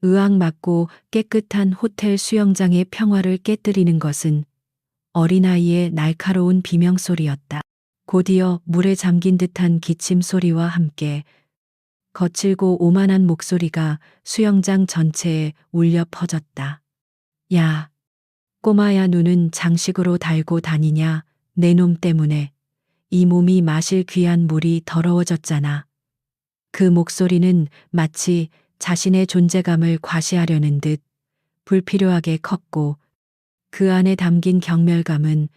으앙맞고 깨끗한 호텔 수영장의 평화를 깨뜨리는 것은 어린아이의 날카로운 비명소리였다. 곧이어 물에 잠긴 듯한 기침 소리와 함께 거칠고 오만한 목소리가 수영장 전체에 울려 퍼졌다. 야, 꼬마야, 눈은 장식으로 달고 다니냐? 내 놈 때문에 이 몸이 마실 귀한 물이 더러워졌잖아. 그 목소리는 마치 자신의 존재감을 과시하려는 듯 불필요하게 컸고, 그 안에 담긴 경멸감은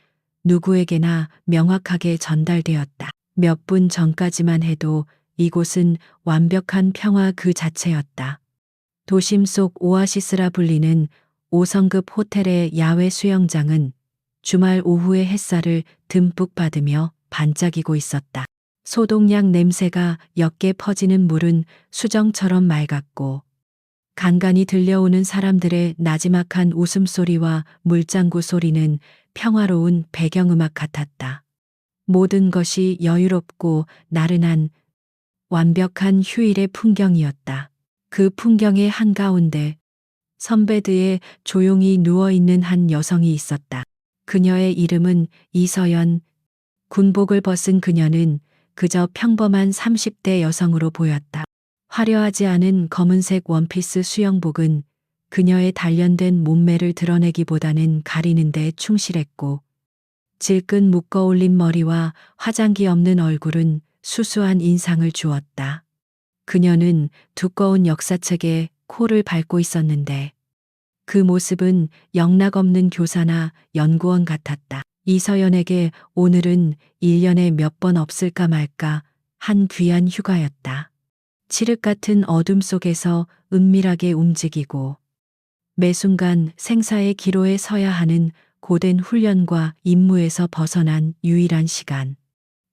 누구에게나 명확하게 전달되었다. 몇 분 전까지만 해도 이곳은 완벽한 평화 그 자체였다. 도심 속 오아시스라 불리는 5성급 호텔의 야외 수영장은 주말 오후의 햇살을 듬뿍 받으며 반짝이고 있었다. 소독약 냄새가 옅게 퍼지는 물은 수정처럼 맑았고, 간간이 들려오는 사람들의 나지막한 웃음소리와 물장구 소리는 평화로운 배경음악 같았다. 모든 것이 여유롭고 나른한 완벽한 휴일의 풍경이었다. 그 풍경의 한가운데 선베드에 조용히 누워있는 한 여성이 있었다. 그녀의 이름은 이서연. 군복을 벗은 그녀는 그저 평범한 30대 여성으로 보였다. 화려하지 않은 검은색 원피스 수영복은 그녀의 단련된 몸매를 드러내기보다는 가리는 데 충실했고, 질끈 묶어 올린 머리와 화장기 없는 얼굴은 수수한 인상을 주었다. 그녀는 두꺼운 역사책에 코를 밟고 있었는데 그 모습은 영락없는 교사나 연구원 같았다. 이서연에게 오늘은 1년에 몇 번 없을까 말까 한 귀한 휴가였다. 칠흑 같은 어둠 속에서 은밀하게 움직이고 매 순간 생사의 기로에 서야 하는 고된 훈련과 임무에서 벗어난 유일한 시간.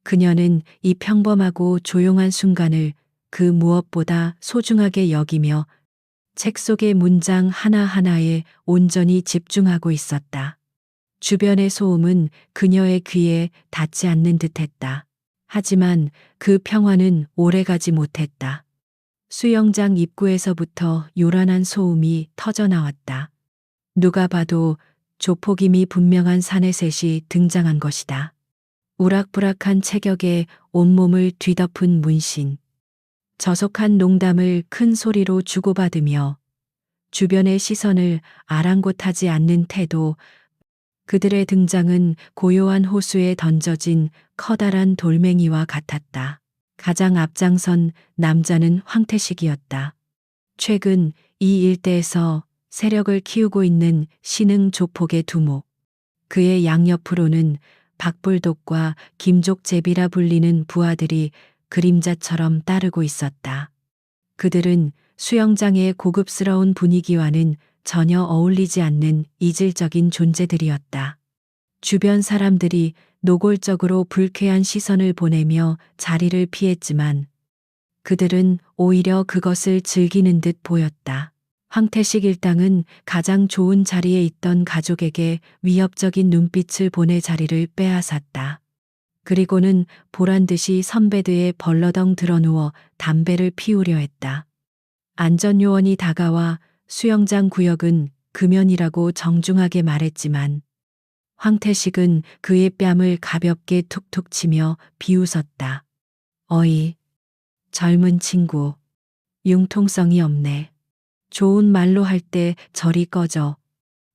그녀는 이 평범하고 조용한 순간을 그 무엇보다 소중하게 여기며 책 속의 문장 하나하나에 온전히 집중하고 있었다. 주변의 소음은 그녀의 귀에 닿지 않는 듯했다. 하지만 그 평화는 오래가지 못했다. 수영장 입구에서부터 요란한 소음이 터져나왔다. 누가 봐도 조폭임이 분명한 사내셋이 등장한 것이다. 우락부락한 체격에 온몸을 뒤덮은 문신, 저속한 농담을 큰 소리로 주고받으며 주변의 시선을 아랑곳하지 않는 태도. 그들의 등장은 고요한 호수에 던져진 커다란 돌멩이와 같았다. 가장 앞장선 남자는 황태식이었다. 최근 이 일대에서 세력을 키우고 있는 신흥 조폭의 두목. 그의 양옆으로는 박불독과 김족제비라 불리는 부하들이 그림자처럼 따르고 있었다. 그들은 수영장의 고급스러운 분위기와는 전혀 어울리지 않는 이질적인 존재들이었다. 주변 사람들이 노골적으로 불쾌한 시선을 보내며 자리를 피했지만 그들은 오히려 그것을 즐기는 듯 보였다. 황태식 일당은 가장 좋은 자리에 있던 가족에게 위협적인 눈빛을 보내 자리를 빼앗았다. 그리고는 보란듯이 선베드에 벌러덩 드러누워 담배를 피우려 했다. 안전요원이 다가와 수영장 구역은 금연이라고 정중하게 말했지만 황태식은 그의 뺨을 가볍게 툭툭 치며 비웃었다. 어이, 젊은 친구, 융통성이 없네. 좋은 말로 할 때 저리 꺼져.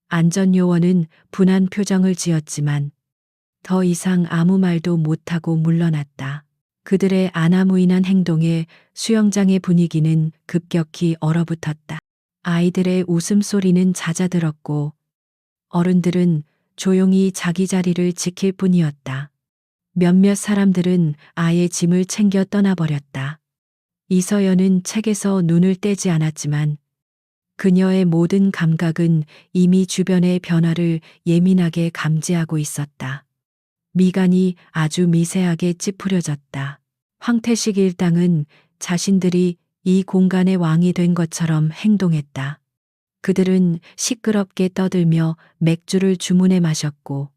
안전요원은 분한 표정을 지었지만 더 이상 아무 말도 못하고 물러났다. 그들의 아나무인한 행동에 수영장의 분위기는 급격히 얼어붙었다. 아이들의 웃음소리는 잦아들었고 어른들은 조용히 자기 자리를 지킬 뿐이었다. 몇몇 사람들은 아예 짐을 챙겨 떠나버렸다. 이서연은 책에서 눈을 떼지 않았지만 그녀의 모든 감각은 이미 주변의 변화를 예민하게 감지하고 있었다. 미간이 아주 미세하게 찌푸려졌다. 황태식 일당은 자신들이 이 공간의 왕이 된 것처럼 행동했다. 그들은 시끄럽게 떠들며 맥주를 주문해 마셨고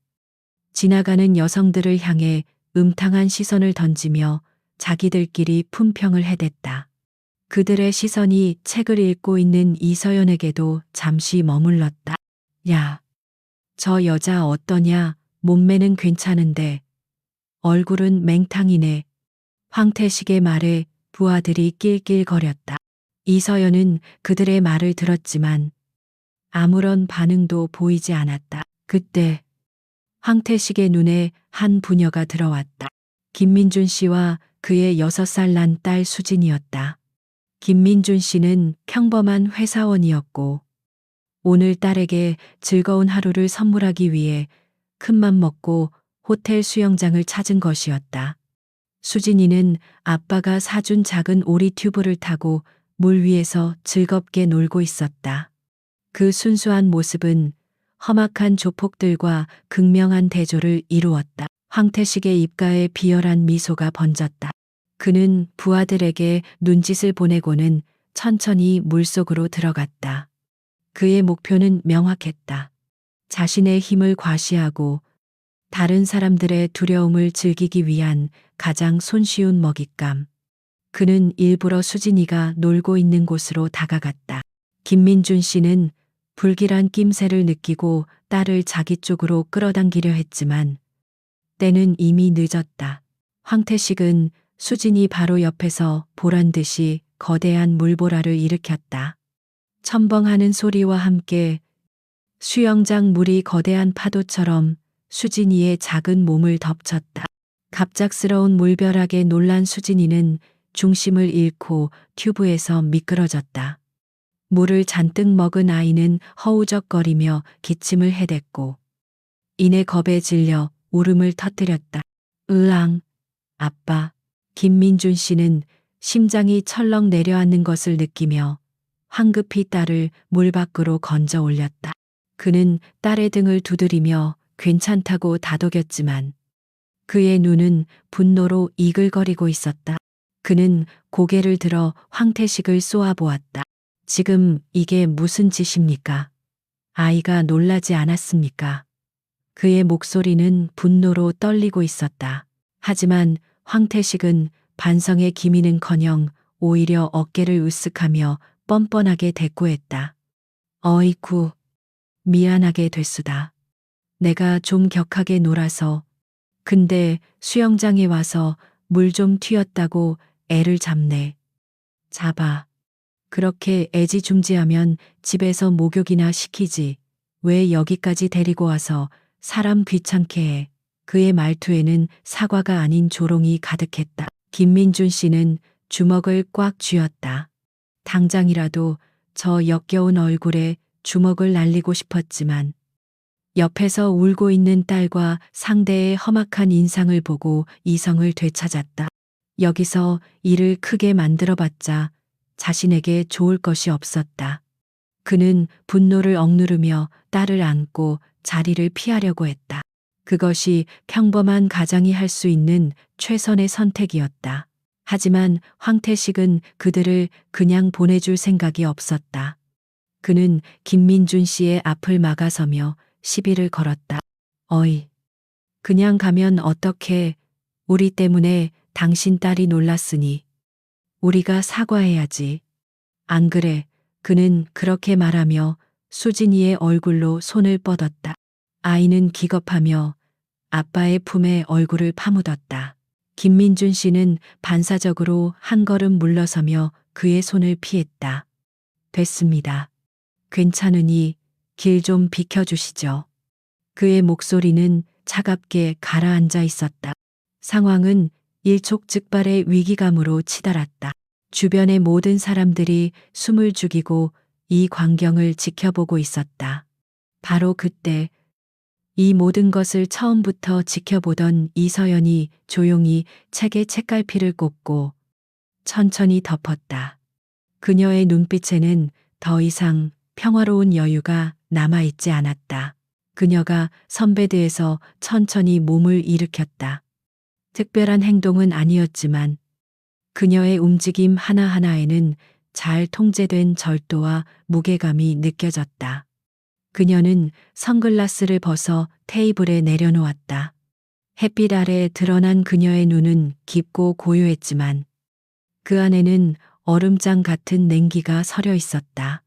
지나가는 여성들을 향해 음탕한 시선을 던지며 자기들끼리 품평을 해댔다. 그들의 시선이 책을 읽고 있는 이서연에게도 잠시 머물렀다. 야, 저 여자 어떠냐? 몸매는 괜찮은데 얼굴은 맹탕이네. 황태식의 말에 부하들이 낄낄거렸다. 이서연은 그들의 말을 들었지만 아무런 반응도 보이지 않았다. 그때 황태식의 눈에 한 부녀가 들어왔다. 김민준 씨와 그의 6살 난 딸 수진이었다. 김민준 씨는 평범한 회사원이었고 오늘 딸에게 즐거운 하루를 선물하기 위해 큰맘 먹고 호텔 수영장을 찾은 것이었다. 수진이는 아빠가 사준 작은 오리 튜브를 타고 물 위에서 즐겁게 놀고 있었다. 그 순수한 모습은 험악한 조폭들과 극명한 대조를 이루었다. 황태식의 입가에 비열한 미소가 번졌다. 그는 부하들에게 눈짓을 보내고는 천천히 물속으로 들어갔다. 그의 목표는 명확했다. 자신의 힘을 과시하고 다른 사람들의 두려움을 즐기기 위한 가장 손쉬운 먹잇감. 그는 일부러 수진이가 놀고 있는 곳으로 다가갔다. 김민준 씨는 불길한 낌새를 느끼고 딸을 자기 쪽으로 끌어당기려 했지만 때는 이미 늦었다. 황태식은 수진이 바로 옆에서 보란 듯이 거대한 물보라를 일으켰다. 첨벙하는 소리와 함께 수영장 물이 거대한 파도처럼 수진이의 작은 몸을 덮쳤다. 갑작스러운 물벼락에 놀란 수진이는 중심을 잃고 튜브에서 미끄러졌다. 물을 잔뜩 먹은 아이는 허우적거리며 기침을 해댔고 이내 겁에 질려 울음을 터뜨렸다. 으앙, 아빠. 김민준 씨는 심장이 철렁 내려앉는 것을 느끼며 황급히 딸을 물 밖으로 건져 올렸다. 그는 딸의 등을 두드리며 괜찮다고 다독였지만 그의 눈은 분노로 이글거리고 있었다. 그는 고개를 들어 황태식을 쏘아보았다. 지금 이게 무슨 짓입니까? 아이가 놀라지 않았습니까? 그의 목소리는 분노로 떨리고 있었다. 하지만 황태식은 반성의 기미는커녕 오히려 어깨를 으쓱하며 뻔뻔하게 대꾸했다. 어이쿠, 미안하게 됐수다. 내가 좀 격하게 놀아서. 근데 수영장에 와서 물 좀 튀었다고 애를 잡네. 잡아. 그렇게 애지중지하면 집에서 목욕이나 시키지. 왜 여기까지 데리고 와서 사람 귀찮게 해. 그의 말투에는 사과가 아닌 조롱이 가득했다. 김민준 씨는 주먹을 꽉 쥐었다. 당장이라도 저 역겨운 얼굴에 주먹을 날리고 싶었지만 옆에서 울고 있는 딸과 상대의 험악한 인상을 보고 이성을 되찾았다. 여기서 일을 크게 만들어봤자 자신에게 좋을 것이 없었다. 그는 분노를 억누르며 딸을 안고 자리를 피하려고 했다. 그것이 평범한 가장이 할 수 있는 최선의 선택이었다. 하지만 황태식은 그들을 그냥 보내줄 생각이 없었다. 그는 김민준 씨의 앞을 막아서며 시비를 걸었다. 어이, 그냥 가면 어떡해. 우리 때문에 당신 딸이 놀랐으니 우리가 사과해야지. 안 그래. 그는 그렇게 말하며 수진이의 얼굴로 손을 뻗었다. 아이는 기겁하며 아빠의 품에 얼굴을 파묻었다. 김민준 씨는 반사적으로 한 걸음 물러서며 그의 손을 피했다. 됐습니다. 괜찮으니 길 좀 비켜주시죠. 그의 목소리는 차갑게 가라앉아 있었다. 상황은 일촉즉발의 위기감으로 치달았다. 주변의 모든 사람들이 숨을 죽이고 이 광경을 지켜보고 있었다. 바로 그때 이 모든 것을 처음부터 지켜보던 이서연이 조용히 책에 책갈피를 꽂고 천천히 덮었다. 그녀의 눈빛에는 더 이상 평화로운 여유가 남아있지 않았다. 그녀가 선베드에서 천천히 몸을 일으켰다. 특별한 행동은 아니었지만 그녀의 움직임 하나하나에는 잘 통제된 절도와 무게감이 느껴졌다. 그녀는 선글라스를 벗어 테이블에 내려놓았다. 햇빛 아래 드러난 그녀의 눈은 깊고 고요했지만 그 안에는 얼음장 같은 냉기가 서려 있었다.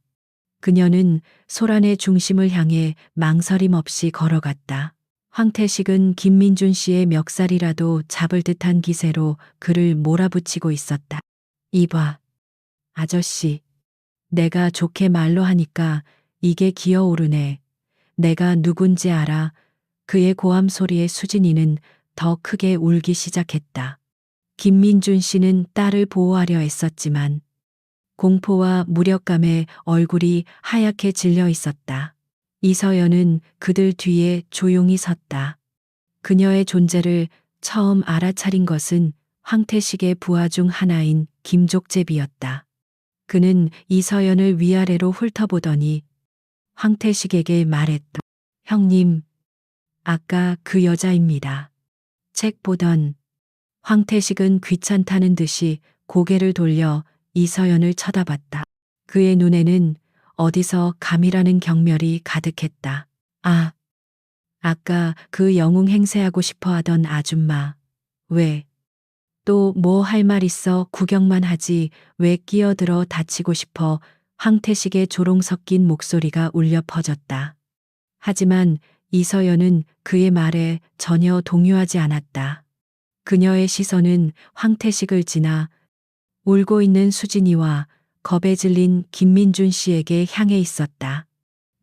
그녀는 소란의 중심을 향해 망설임 없이 걸어갔다. 황태식은 김민준 씨의 멱살이라도 잡을 듯한 기세로 그를 몰아붙이고 있었다. 이봐, 아저씨. 내가 좋게 말로 하니까 이게 기어오르네. 내가 누군지 알아. 그의 고함 소리에 수진이는 더 크게 울기 시작했다. 김민준 씨는 딸을 보호하려 애썼지만 공포와 무력감에 얼굴이 하얗게 질려 있었다. 이서연은 그들 뒤에 조용히 섰다. 그녀의 존재를 처음 알아차린 것은 황태식의 부하 중 하나인 김족재비였다. 그는 이서연을 위아래로 훑어보더니 황태식에게 말했다. 형님, 아까 그 여자입니다. 책 보던. 황태식은 귀찮다는 듯이 고개를 돌려 이서연을 쳐다봤다. 그의 눈에는 어디서 감이라는 경멸이 가득했다. 아, 아까 그 영웅 행세하고 싶어 하던 아줌마. 왜? 또 뭐 할 말 있어 구경만 하지 왜 끼어들어 다치고 싶어. 황태식의 조롱 섞인 목소리가 울려 퍼졌다. 하지만 이서연은 그의 말에 전혀 동요하지 않았다. 그녀의 시선은 황태식을 지나 울고 있는 수진이와 겁에 질린 김민준 씨에게 향해 있었다.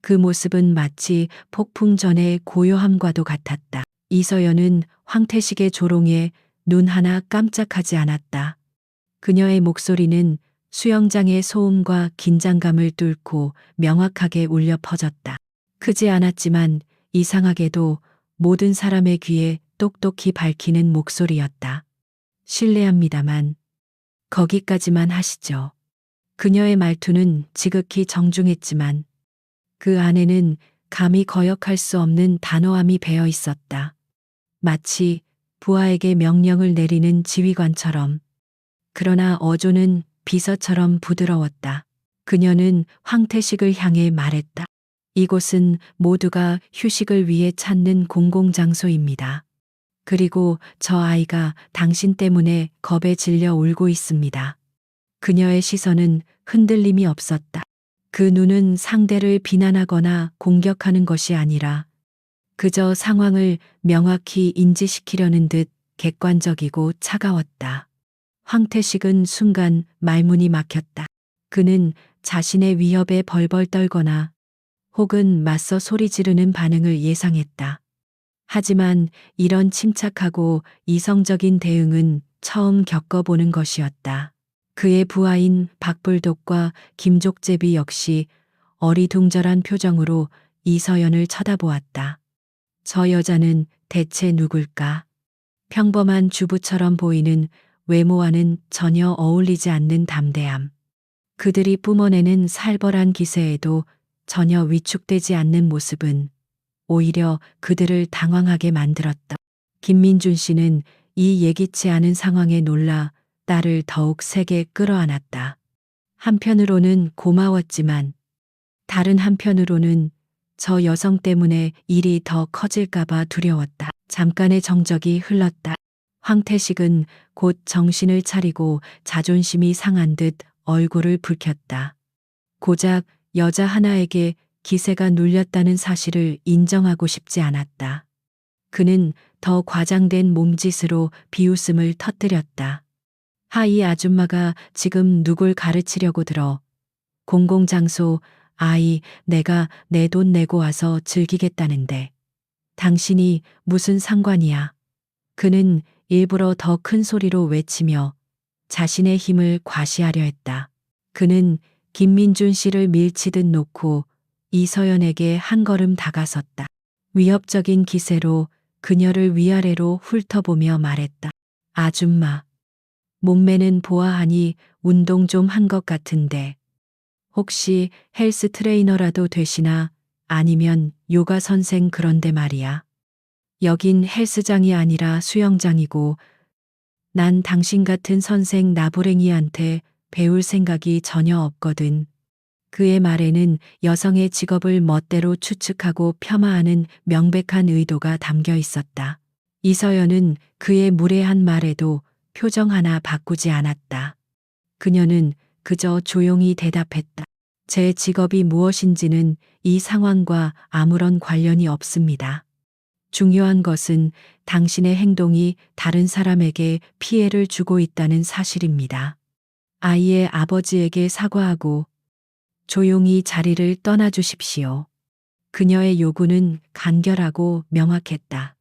그 모습은 마치 폭풍 전의 고요함과도 같았다. 이서연은 황태식의 조롱에 눈 하나 깜짝하지 않았다. 그녀의 목소리는 수영장의 소음과 긴장감을 뚫고 명확하게 울려 퍼졌다. 크지 않았지만 이상하게도 모든 사람의 귀에 똑똑히 밝히는 목소리였다. 실례합니다만 거기까지만 하시죠. 그녀의 말투는 지극히 정중했지만 그 안에는 감히 거역할 수 없는 단호함이 배어 있었다. 마치 부하에게 명령을 내리는 지휘관처럼. 그러나 어조는 비서처럼 부드러웠다. 그녀는 황태식을 향해 말했다. 이곳은 모두가 휴식을 위해 찾는 공공장소입니다. 그리고 저 아이가 당신 때문에 겁에 질려 울고 있습니다. 그녀의 시선은 흔들림이 없었다. 그 눈은 상대를 비난하거나 공격하는 것이 아니라 그저 상황을 명확히 인지시키려는 듯 객관적이고 차가웠다. 황태식은 순간 말문이 막혔다. 그는 자신의 위협에 벌벌 떨거나 혹은 맞서 소리 지르는 반응을 예상했다. 하지만 이런 침착하고 이성적인 대응은 처음 겪어보는 것이었다. 그의 부하인 박불독과 김족재비 역시 어리둥절한 표정으로 이서연을 쳐다보았다. 저 여자는 대체 누굴까? 평범한 주부처럼 보이는 외모와는 전혀 어울리지 않는 담대함. 그들이 뿜어내는 살벌한 기세에도 전혀 위축되지 않는 모습은 오히려 그들을 당황하게 만들었다. 김민준 씨는 이 예기치 않은 상황에 놀라 딸을 더욱 세게 끌어안았다. 한편으로는 고마웠지만 다른 한편으로는 저 여성 때문에 일이 더 커질까봐 두려웠다. 잠깐의 정적이 흘렀다. 황태식은 곧 정신을 차리고 자존심이 상한 듯 얼굴을 붉혔다. 고작 여자 하나에게 기세가 눌렸다는 사실을 인정하고 싶지 않았다. 그는 더 과장된 몸짓으로 비웃음을 터뜨렸다. 이 아줌마가 지금 누굴 가르치려고 들어. 공공장소, 아이, 내가 내 돈 내고 와서 즐기겠다는데. 당신이 무슨 상관이야. 그는 일부러 더 큰 소리로 외치며 자신의 힘을 과시하려 했다. 그는 김민준 씨를 밀치듯 놓고 이서연에게 한 걸음 다가섰다. 위협적인 기세로 그녀를 위아래로 훑어보며 말했다. 아줌마, 몸매는 보아하니 운동 좀 한 것 같은데 혹시 헬스 트레이너라도 되시나? 아니면 요가 선생 그런데 말이야. 여긴 헬스장이 아니라 수영장이고 난 당신 같은 선생 나부랭이한테 배울 생각이 전혀 없거든. 그의 말에는 여성의 직업을 멋대로 추측하고 폄하하는 명백한 의도가 담겨 있었다. 이서연은 그의 무례한 말에도 표정 하나 바꾸지 않았다. 그녀는 그저 조용히 대답했다. 제 직업이 무엇인지는 이 상황과 아무런 관련이 없습니다. 중요한 것은 당신의 행동이 다른 사람에게 피해를 주고 있다는 사실입니다. 아이의 아버지에게 사과하고 조용히 자리를 떠나 주십시오. 그녀의 요구는 간결하고 명확했다.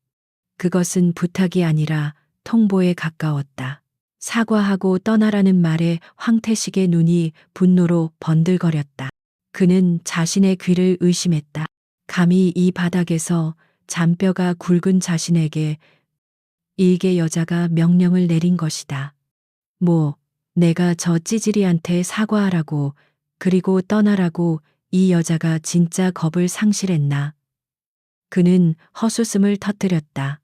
그것은 부탁이 아니라 통보에 가까웠다. 사과하고 떠나라는 말에 황태식의 눈이 분노로 번들거렸다. 그는 자신의 귀를 의심했다. 감히 이 바닥에서 잔뼈가 굵은 자신에게 일개 여자가 명령을 내린 것이다. 뭐, 내가 저 찌질이한테 사과하라고, 그리고 떠나라고 이 여자가 진짜 겁을 상실했나. 그는 헛웃음을 터뜨렸다.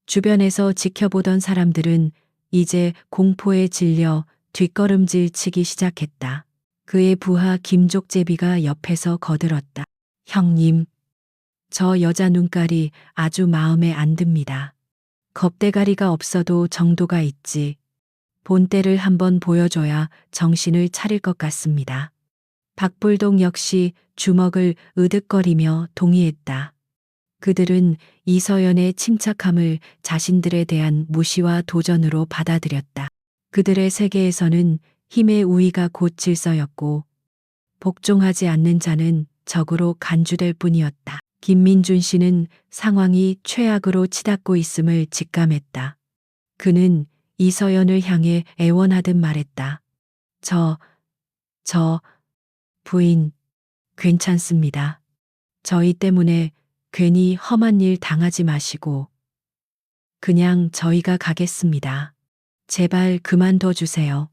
주변에서 지켜보던 사람들은 이제 공포에 질려 뒷걸음질 치기 시작했다. 그의 부하 김족제비가 옆에서 거들었다. 형님, 저 여자 눈깔이 아주 마음에 안 듭니다. 겁대가리가 없어도 정도가 있지. 본때를 한번 보여줘야 정신을 차릴 것 같습니다. 박불동 역시 주먹을 으득거리며 동의했다. 그들은 이서연의 침착함을 자신들에 대한 무시와 도전으로 받아들였다. 그들의 세계에서는 힘의 우위가 곧 질서였고 복종하지 않는 자는 적으로 간주될 뿐이었다. 김민준 씨는 상황이 최악으로 치닫고 있음을 직감했다. 그는 이서연을 향해 애원하듯 말했다. 저 부인, 괜찮습니다. 저희 때문에 괜히 험한 일 당하지 마시고 그냥 저희가 가겠습니다. 제발 그만둬 주세요.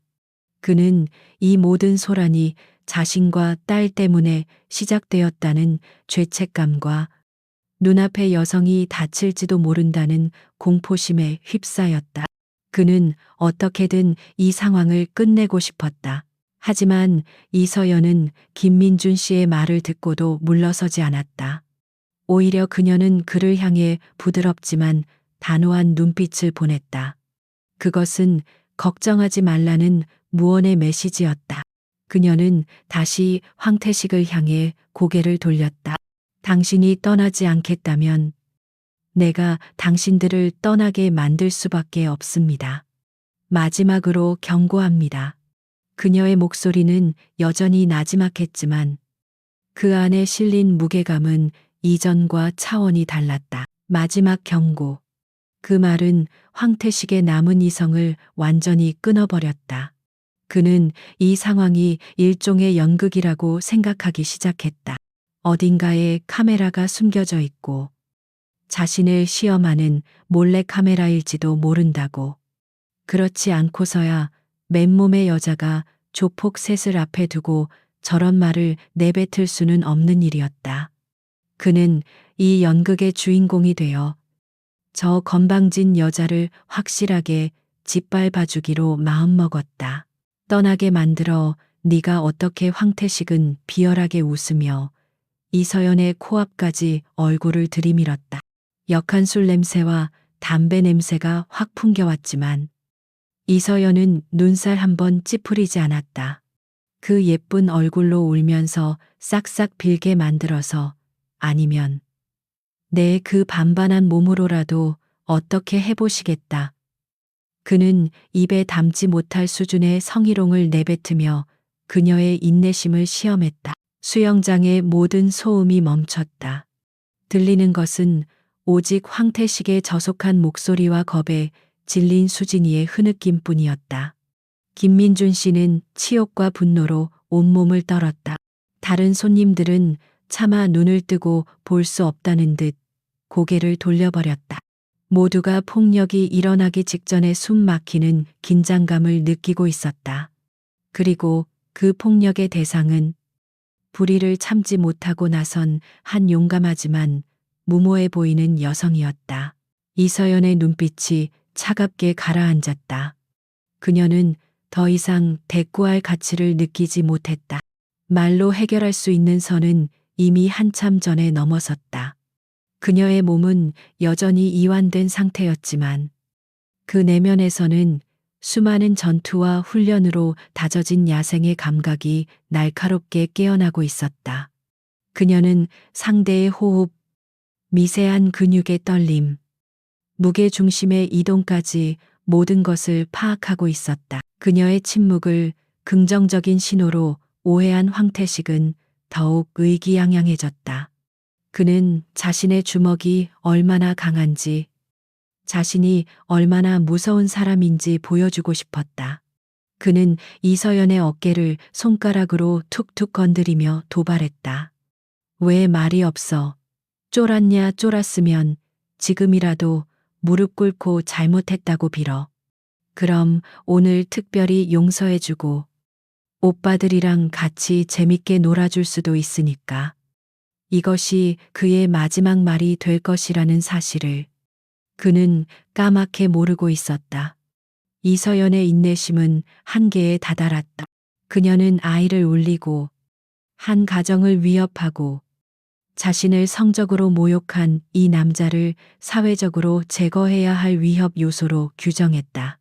그는 이 모든 소란이 자신과 딸 때문에 시작되었다는 죄책감과 눈앞의 여성이 다칠지도 모른다는 공포심에 휩싸였다. 그는 어떻게든 이 상황을 끝내고 싶었다. 하지만 이서연은 김민준 씨의 말을 듣고도 물러서지 않았다. 오히려 그녀는 그를 향해 부드럽지만 단호한 눈빛을 보냈다. 그것은 걱정하지 말라는 무언의 메시지였다. 그녀는 다시 황태식을 향해 고개를 돌렸다. 당신이 떠나지 않겠다면 내가 당신들을 떠나게 만들 수밖에 없습니다. 마지막으로 경고합니다. 그녀의 목소리는 여전히 나지막했지만 그 안에 실린 무게감은 이전과 차원이 달랐다. 마지막 경고. 그 말은 황태식의 남은 이성을 완전히 끊어버렸다. 그는 이 상황이 일종의 연극이라고 생각하기 시작했다. 어딘가에 카메라가 숨겨져 있고 자신을 시험하는 몰래카메라일지도 모른다고. 그렇지 않고서야 맨몸의 여자가 조폭 셋을 앞에 두고 저런 말을 내뱉을 수는 없는 일이었다. 그는 이 연극의 주인공이 되어 저 건방진 여자를 확실하게 짓밟아주기로 마음먹었다. 떠나게 만들어 네가 어떻게 황태식은 비열하게 웃으며 이서연의 코앞까지 얼굴을 들이밀었다. 역한 술 냄새와 담배 냄새가 확 풍겨왔지만 이서연은 눈살 한번 찌푸리지 않았다. 그 예쁜 얼굴로 울면서 싹싹 빌게 만들어서 아니면 내 그 반반한 몸으로라도 어떻게 해보시겠다. 그는 입에 담지 못할 수준의 성희롱을 내뱉으며 그녀의 인내심을 시험했다. 수영장의 모든 소음이 멈췄다. 들리는 것은 오직 황태식의 저속한 목소리와 겁에 질린 수진이의 흐느낌뿐이었다. 김민준 씨는 치욕과 분노로 온몸을 떨었다. 다른 손님들은 차마 눈을 뜨고 볼 수 없다는 듯 고개를 돌려버렸다. 모두가 폭력이 일어나기 직전에 숨 막히는 긴장감을 느끼고 있었다. 그리고 그 폭력의 대상은 불의를 참지 못하고 나선 한 용감하지만 무모해 보이는 여성이었다. 이서연의 눈빛이 차갑게 가라앉았다. 그녀는 더 이상 대꾸할 가치를 느끼지 못했다. 말로 해결할 수 있는 선은 이미 한참 전에 넘어섰다. 그녀의 몸은 여전히 이완된 상태였지만 그 내면에서는 수많은 전투와 훈련으로 다져진 야생의 감각이 날카롭게 깨어나고 있었다. 그녀는 상대의 호흡, 미세한 근육의 떨림, 무게 중심의 이동까지 모든 것을 파악하고 있었다. 그녀의 침묵을 긍정적인 신호로 오해한 황태식은 더욱 의기양양해졌다. 그는 자신의 주먹이 얼마나 강한지, 자신이 얼마나 무서운 사람인지 보여주고 싶었다. 그는 이서연의 어깨를 손가락으로 툭툭 건드리며 도발했다. 왜 말이 없어? 쫄았냐 쫄았으면 지금이라도 무릎 꿇고 잘못했다고 빌어. 그럼 오늘 특별히 용서해주고 오빠들이랑 같이 재밌게 놀아줄 수도 있으니까. 이것이 그의 마지막 말이 될 것이라는 사실을 그는 까맣게 모르고 있었다. 이서연의 인내심은 한계에 다다랐다. 그녀는 아이를 울리고 한 가정을 위협하고 자신을 성적으로 모욕한 이 남자를 사회적으로 제거해야 할 위협 요소로 규정했다.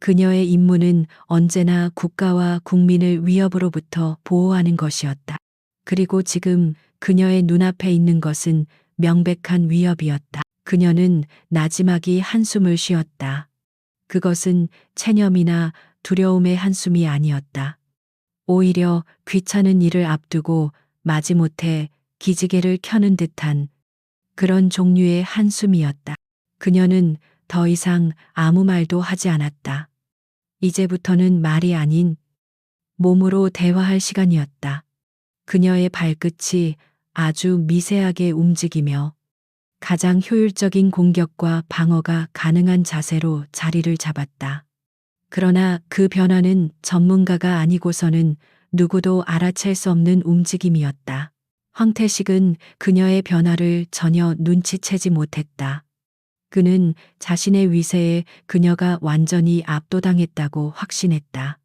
그녀의 임무는 언제나 국가와 국민을 위협으로부터 보호하는 것이었다. 그리고 지금 그녀의 눈앞에 있는 것은 명백한 위협이었다. 그녀는 나지막이 한숨을 쉬었다. 그것은 체념이나 두려움의 한숨이 아니었다. 오히려 귀찮은 일을 앞두고 마지못해 기지개를 켜는 듯한 그런 종류의 한숨이었다. 그녀는 더 이상 아무 말도 하지 않았다. 이제부터는 말이 아닌 몸으로 대화할 시간이었다. 그녀의 발끝이 아주 미세하게 움직이며 가장 효율적인 공격과 방어가 가능한 자세로 자리를 잡았다. 그러나 그 변화는 전문가가 아니고서는 누구도 알아챌 수 없는 움직임이었다. 황태식은 그녀의 변화를 전혀 눈치채지 못했다. 그는 자신의 위세에 그녀가 완전히 압도당했다고 확신했다.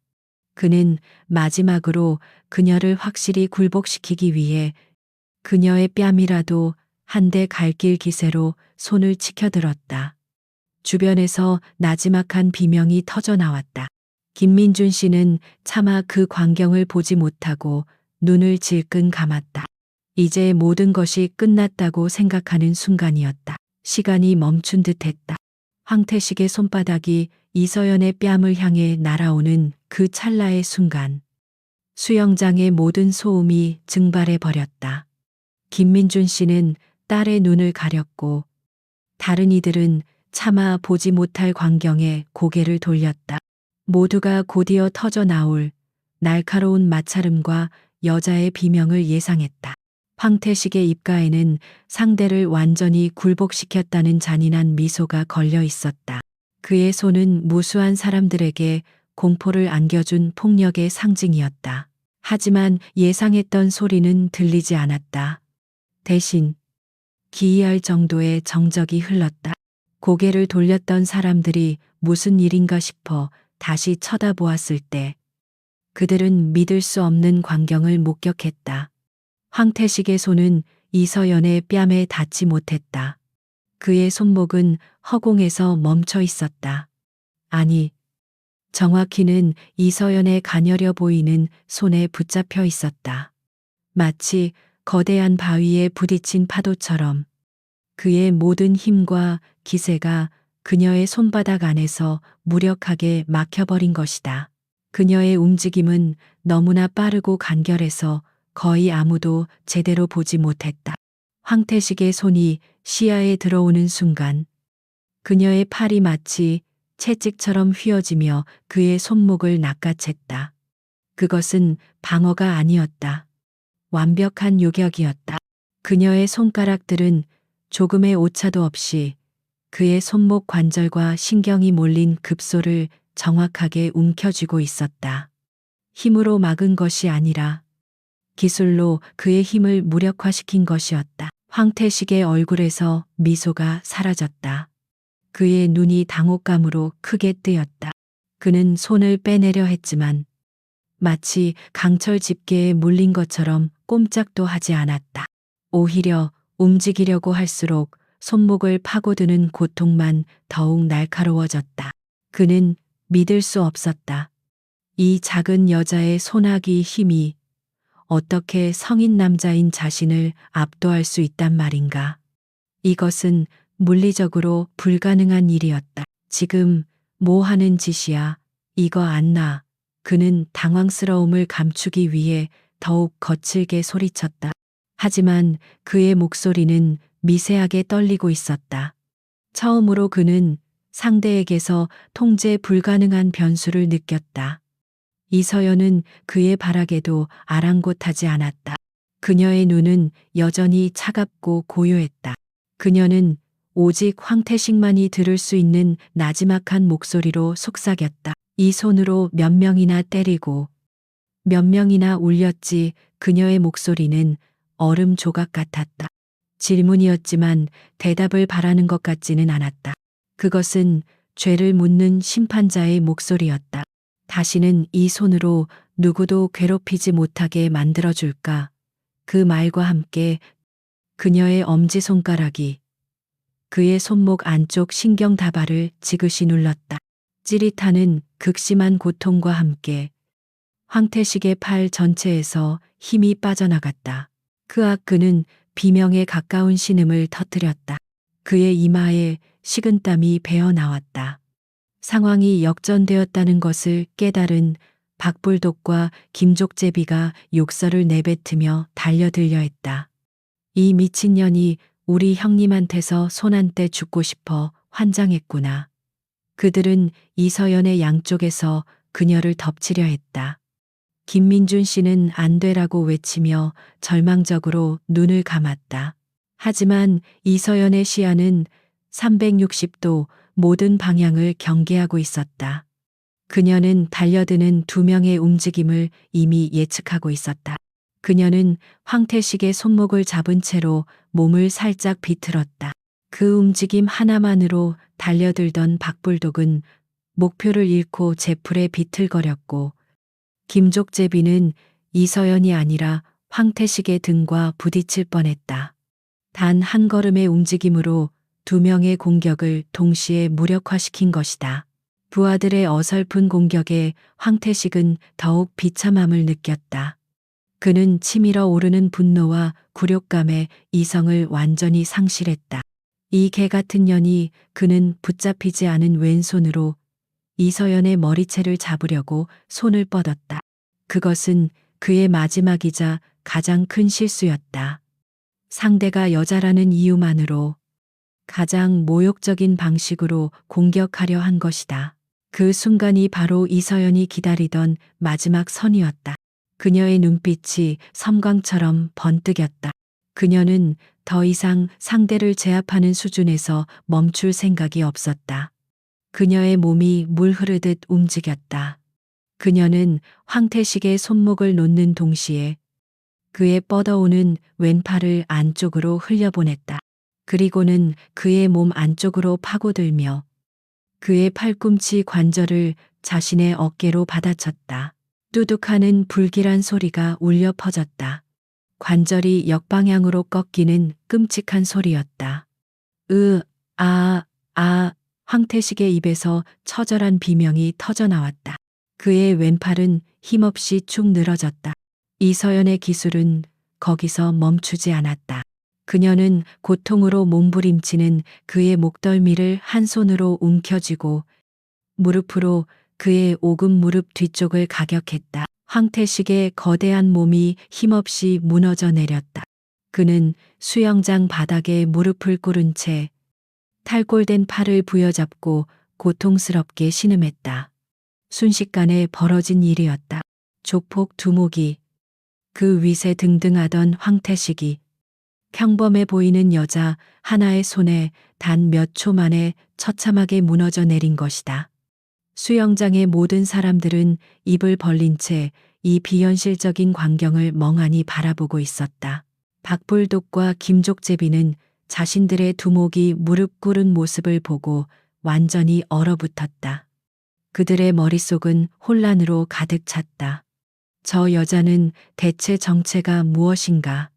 그는 마지막으로 그녀를 확실히 굴복시키기 위해 그녀의 뺨이라도 한 대 갈길 기세로 손을 치켜들었다. 주변에서 나지막한 비명이 터져 나왔다. 김민준 씨는 차마 그 광경을 보지 못하고 눈을 질끈 감았다. 이제 모든 것이 끝났다고 생각하는 순간이었다. 시간이 멈춘 듯했다. 황태식의 손바닥이 이서연의 뺨을 향해 날아오는 그 찰나의 순간 수영장의 모든 소음이 증발해 버렸다. 김민준 씨는 딸의 눈을 가렸고 다른 이들은 차마 보지 못할 광경에 고개를 돌렸다. 모두가 곧이어 터져 나올 날카로운 마찰음과 여자의 비명을 예상했다. 황태식의 입가에는 상대를 완전히 굴복시켰다는 잔인한 미소가 걸려 있었다. 그의 손은 무수한 사람들에게 공포를 안겨준 폭력의 상징이었다. 하지만 예상했던 소리는 들리지 않았다. 대신 기이할 정도의 정적이 흘렀다. 고개를 돌렸던 사람들이 무슨 일인가 싶어 다시 쳐다보았을 때 그들은 믿을 수 없는 광경을 목격했다. 황태식의 손은 이서연의 뺨에 닿지 못했다. 그의 손목은 허공에서 멈춰 있었다. 아니, 정확히는 이서연의 가녀려 보이는 손에 붙잡혀 있었다. 마치 거대한 바위에 부딪힌 파도처럼 그의 모든 힘과 기세가 그녀의 손바닥 안에서 무력하게 막혀버린 것이다. 그녀의 움직임은 너무나 빠르고 간결해서 거의 아무도 제대로 보지 못했다. 황태식의 손이 시야에 들어오는 순간 그녀의 팔이 마치 채찍처럼 휘어지며 그의 손목을 낚아챘다. 그것은 방어가 아니었다. 완벽한 요격이었다. 그녀의 손가락들은 조금의 오차도 없이 그의 손목 관절과 신경이 몰린 급소를 정확하게 움켜쥐고 있었다. 힘으로 막은 것이 아니라 기술로 그의 힘을 무력화시킨 것이었다. 황태식의 얼굴에서 미소가 사라졌다. 그의 눈이 당혹감으로 크게 뜨였다. 그는 손을 빼내려 했지만 마치 강철 집게에 물린 것처럼 꼼짝도 하지 않았다. 오히려 움직이려고 할수록 손목을 파고드는 고통만 더욱 날카로워졌다. 그는 믿을 수 없었다. 이 작은 여자의 소나기 힘이 어떻게 성인 남자인 자신을 압도할 수 있단 말인가. 이것은 물리적으로 불가능한 일이었다. 지금 뭐 하는 짓이야? 이거 안 나. 그는 당황스러움을 감추기 위해 더욱 거칠게 소리쳤다. 하지만 그의 목소리는 미세하게 떨리고 있었다. 처음으로 그는 상대에게서 통제 불가능한 변수를 느꼈다. 이서연은 그의 발악에도 아랑곳하지 않았다. 그녀의 눈은 여전히 차갑고 고요했다. 그녀는 오직 황태식만이 들을 수 있는 나지막한 목소리로 속삭였다. 이 손으로 몇 명이나 때리고 몇 명이나 울렸지. 그녀의 목소리는 얼음 조각 같았다. 질문이었지만 대답을 바라는 것 같지는 않았다. 그것은 죄를 묻는 심판자의 목소리였다. 다시는 이 손으로 누구도 괴롭히지 못하게 만들어줄까? 그 말과 함께 그녀의 엄지손가락이 그의 손목 안쪽 신경다발을 지그시 눌렀다. 찌릿하는 극심한 고통과 함께 황태식의 팔 전체에서 힘이 빠져나갔다. 그는 비명에 가까운 신음을 터뜨렸다. 그의 이마에 식은땀이 배어 나왔다. 상황이 역전되었다는 것을 깨달은 박불독과 김족제비가 욕설을 내뱉으며 달려들려 했다. 이 미친년이 우리 형님한테서 손 한 떼 죽고 싶어 환장했구나. 그들은 이서연의 양쪽에서 그녀를 덮치려 했다. 김민준 씨는 안 되라고 외치며 절망적으로 눈을 감았다. 하지만 이서연의 시야는 360도 모든 방향을 경계하고 있었다. 그녀는 달려드는 두 명의 움직임을 이미 예측하고 있었다. 그녀는 황태식의 손목을 잡은 채로 몸을 살짝 비틀었다. 그 움직임 하나만으로 달려들던 박불독은 목표를 잃고 제풀에 비틀거렸고 김족제비는 이서연이 아니라 황태식의 등과 부딪힐 뻔했다. 단 한 걸음의 움직임으로 두 명의 공격을 동시에 무력화시킨 것이다. 부하들의 어설픈 공격에 황태식은 더욱 비참함을 느꼈다. 그는 치밀어 오르는 분노와 굴욕감에 이성을 완전히 상실했다. 이 개 같은 년이. 그는 붙잡히지 않은 왼손으로 이서연의 머리채를 잡으려고 손을 뻗었다. 그것은 그의 마지막이자 가장 큰 실수였다. 상대가 여자라는 이유만으로 가장 모욕적인 방식으로 공격하려 한 것이다. 그 순간이 바로 이서연이 기다리던 마지막 선이었다. 그녀의 눈빛이 섬광처럼 번뜩였다. 그녀는 더 이상 상대를 제압하는 수준에서 멈출 생각이 없었다. 그녀의 몸이 물 흐르듯 움직였다. 그녀는 황태식의 손목을 놓는 동시에 그의 뻗어오는 왼팔을 안쪽으로 흘려보냈다. 그리고는 그의 몸 안쪽으로 파고들며 그의 팔꿈치 관절을 자신의 어깨로 받아쳤다. 뚜둑하는 불길한 소리가 울려 퍼졌다. 관절이 역방향으로 꺾이는 끔찍한 소리였다. 황태식의 입에서 처절한 비명이 터져나왔다. 그의 왼팔은 힘없이 축 늘어졌다. 이서연의 기술은 거기서 멈추지 않았다. 그녀는 고통으로 몸부림치는 그의 목덜미를 한 손으로 움켜쥐고 무릎으로 그의 오금 무릎 뒤쪽을 가격했다. 황태식의 거대한 몸이 힘없이 무너져 내렸다. 그는 수영장 바닥에 무릎을 꿇은 채 탈골된 팔을 부여잡고 고통스럽게 신음했다. 순식간에 벌어진 일이었다. 조폭 두목이 그 위세 등등하던 황태식이 평범해 보이는 여자 하나의 손에 단 몇 초 만에 처참하게 무너져 내린 것이다. 수영장의 모든 사람들은 입을 벌린 채 이 비현실적인 광경을 멍하니 바라보고 있었다. 박불독과 김족제비는 자신들의 두목이 무릎 꿇은 모습을 보고 완전히 얼어붙었다. 그들의 머릿속은 혼란으로 가득 찼다. 저 여자는 대체 정체가 무엇인가?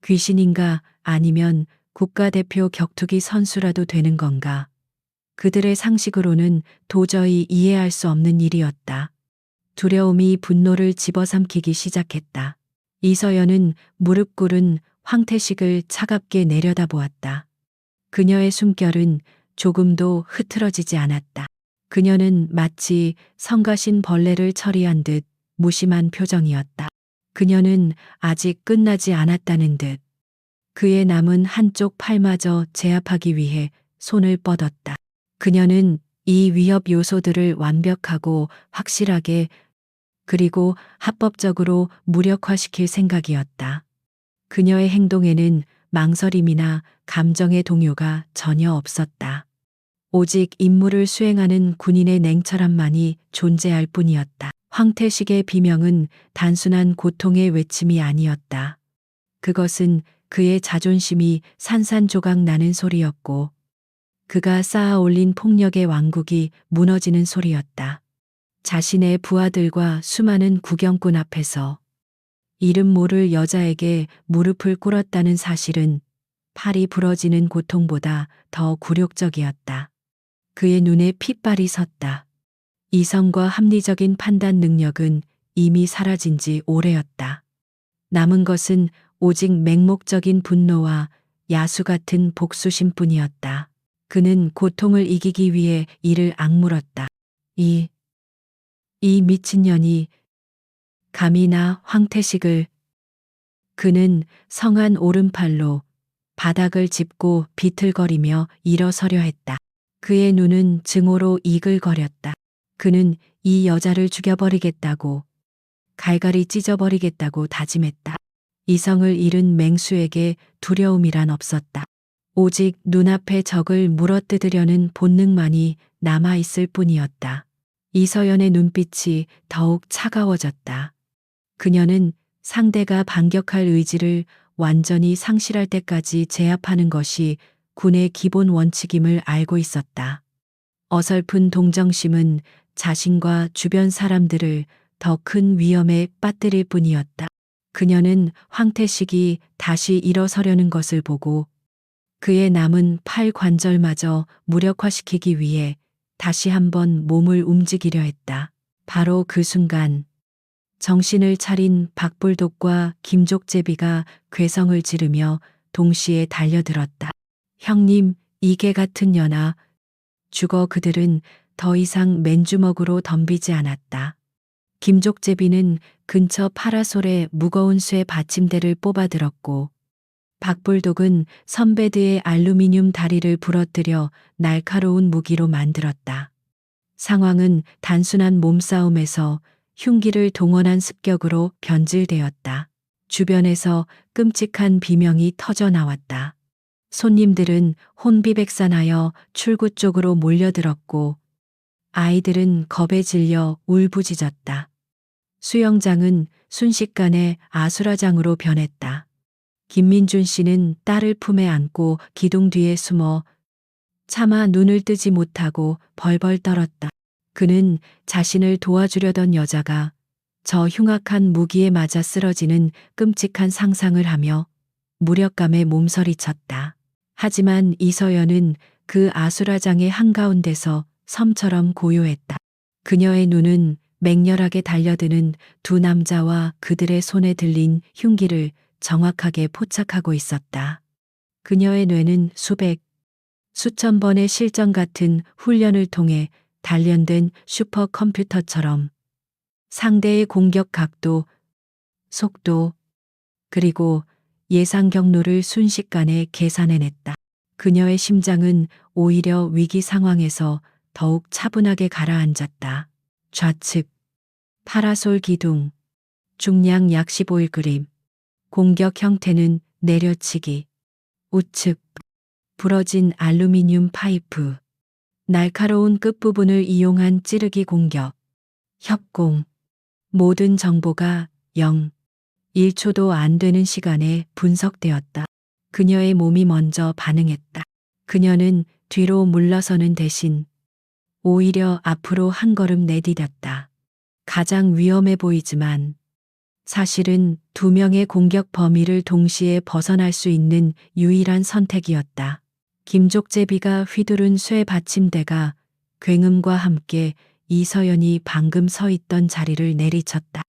귀신인가? 아니면 국가대표 격투기 선수라도 되는 건가? 그들의 상식으로는 도저히 이해할 수 없는 일이었다. 두려움이 분노를 집어삼키기 시작했다. 이서연은 무릎 꿇은 황태식을 차갑게 내려다보았다. 그녀의 숨결은 조금도 흐트러지지 않았다. 그녀는 마치 성가신 벌레를 처리한 듯 무심한 표정이었다. 그녀는 아직 끝나지 않았다는 듯 그의 남은 한쪽 팔마저 제압하기 위해 손을 뻗었다. 그녀는 이 위협 요소들을 완벽하고 확실하게 그리고 합법적으로 무력화시킬 생각이었다. 그녀의 행동에는 망설임이나 감정의 동요가 전혀 없었다. 오직 임무를 수행하는 군인의 냉철함만이 존재할 뿐이었다. 황태식의 비명은 단순한 고통의 외침이 아니었다. 그것은 그의 자존심이 산산조각 나는 소리였고, 그가 쌓아 올린 폭력의 왕국이 무너지는 소리였다. 자신의 부하들과 수많은 구경꾼 앞에서 이름 모를 여자에게 무릎을 꿇었다는 사실은 팔이 부러지는 고통보다 더 굴욕적이었다. 그의 눈에 핏발이 섰다. 이성과 합리적인 판단 능력은 이미 사라진 지 오래였다. 남은 것은 오직 맹목적인 분노와 야수 같은 복수심뿐이었다. 그는 고통을 이기기 위해 이를 악물었다. 이 미친년이 감히 나 황태식을. 그는 성한 오른팔로 바닥을 짚고 비틀거리며 일어서려 했다. 그의 눈은 증오로 이글거렸다. 그는 이 여자를 죽여버리겠다고, 갈갈이 찢어버리겠다고 다짐했다. 이성을 잃은 맹수에게 두려움이란 없었다. 오직 눈앞의 적을 물어뜯으려는 본능만이 남아있을 뿐이었다. 이서연의 눈빛이 더욱 차가워졌다. 그녀는 상대가 반격할 의지를 완전히 상실할 때까지 제압하는 것이 군의 기본 원칙임을 알고 있었다. 어설픈 동정심은 자신과 주변 사람들을 더 큰 위험에 빠뜨릴 뿐이었다. 그녀는 황태식이 다시 일어서려는 것을 보고 그의 남은 팔 관절마저 무력화시키기 위해 다시 한번 몸을 움직이려 했다. 바로 그 순간 정신을 차린 박불독과 김족제비가 괴성을 지르며 동시에 달려들었다. 형님, 이개 같은 년아. 죽어. 그들은 더 이상 맨주먹으로 덤비지 않았다. 김족제비는 근처 파라솔에 무거운 쇠 받침대를 뽑아들었고, 박불독은 선베드의 알루미늄 다리를 부러뜨려 날카로운 무기로 만들었다. 상황은 단순한 몸싸움에서 흉기를 동원한 습격으로 변질되었다. 주변에서 끔찍한 비명이 터져 나왔다. 손님들은 혼비백산하여 출구 쪽으로 몰려들었고, 아이들은 겁에 질려 울부짖었다. 수영장은 순식간에 아수라장으로 변했다. 김민준 씨는 딸을 품에 안고 기둥 뒤에 숨어 차마 눈을 뜨지 못하고 벌벌 떨었다. 그는 자신을 도와주려던 여자가 저 흉악한 무기에 맞아 쓰러지는 끔찍한 상상을 하며 무력감에 몸서리쳤다. 하지만 이서연은 그 아수라장의 한가운데서 섬처럼 고요했다. 그녀의 눈은 맹렬하게 달려드는 두 남자와 그들의 손에 들린 흉기를 정확하게 포착하고 있었다. 그녀의 뇌는 수천 번의 실전 같은 훈련을 통해 단련된 슈퍼컴퓨터처럼 상대의 공격 각도, 속도, 그리고 예상 경로를 순식간에 계산해냈다. 그녀의 심장은 오히려 위기 상황에서 더욱 차분하게 가라앉았다. 좌측, 파라솔 기둥, 중량 약 15g, 공격 형태는 내려치기, 우측, 부러진 알루미늄 파이프, 날카로운 끝부분을 이용한 찌르기 공격, 협공, 모든 정보가 1초도 안 되는 시간에 분석되었다. 그녀의 몸이 먼저 반응했다. 그녀는 뒤로 물러서는 대신 오히려 앞으로 한 걸음 내디뎠다. 가장 위험해 보이지만 사실은 두 명의 공격 범위를 동시에 벗어날 수 있는 유일한 선택이었다. 김족제비가 휘두른 쇠 받침대가 굉음과 함께 이서연이 방금 서 있던 자리를 내리쳤다.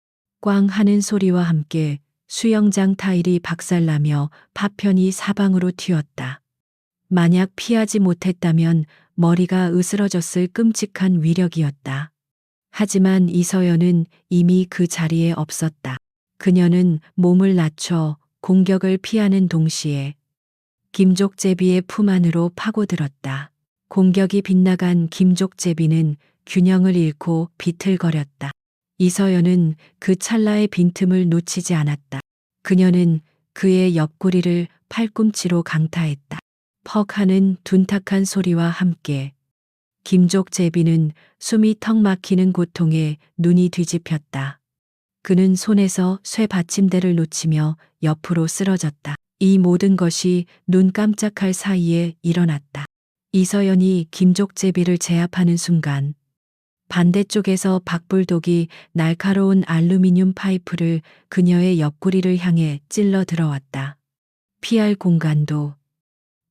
꽝 하는 소리와 함께 수영장 타일이 박살나며 파편이 사방으로 튀었다. 만약 피하지 못했다면 머리가 으스러졌을 끔찍한 위력이었다. 하지만 이서연은 이미 그 자리에 없었다. 그녀는 몸을 낮춰 공격을 피하는 동시에 김족제비의 품 안으로 파고들었다. 공격이 빗나간 김족제비는 균형을 잃고 비틀거렸다. 이서연은 그 찰나의 빈틈을 놓치지 않았다. 그녀는 그의 옆구리를 팔꿈치로 강타했다. 퍽 하는 둔탁한 소리와 함께 김족제비는 숨이 턱 막히는 고통에 눈이 뒤집혔다. 그는 손에서 쇠 받침대를 놓치며 옆으로 쓰러졌다. 이 모든 것이 눈 깜짝할 사이에 일어났다. 이서연이 김족제비를 제압하는 순간 반대쪽에서 박불독이 날카로운 알루미늄 파이프를 그녀의 옆구리를 향해 찔러 들어왔다. 피할 공간도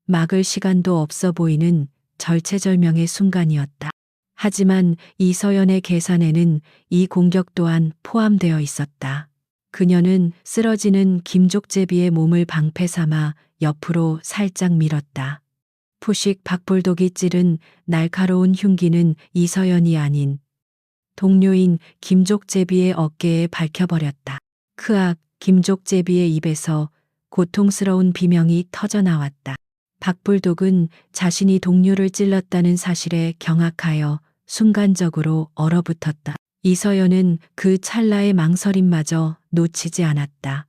막을 시간도 없어 보이는 절체절명의 순간이었다. 하지만 이서연의 계산에는 이 공격 또한 포함되어 있었다. 그녀는 쓰러지는 김족제비의 몸을 방패 삼아 옆으로 살짝 밀었다. 푸식 박불독이 찌른 날카로운 흉기는 이서연이 아닌 동료인 김족제비의 어깨에 밝혀버렸다. 크악, 김족제비의 입에서 고통스러운 비명이 터져나왔다. 박불독은 자신이 동료를 찔렀다는 사실에 경악하여 순간적으로 얼어붙었다. 이서연은 그 찰나의 망설임마저 놓치지 않았다.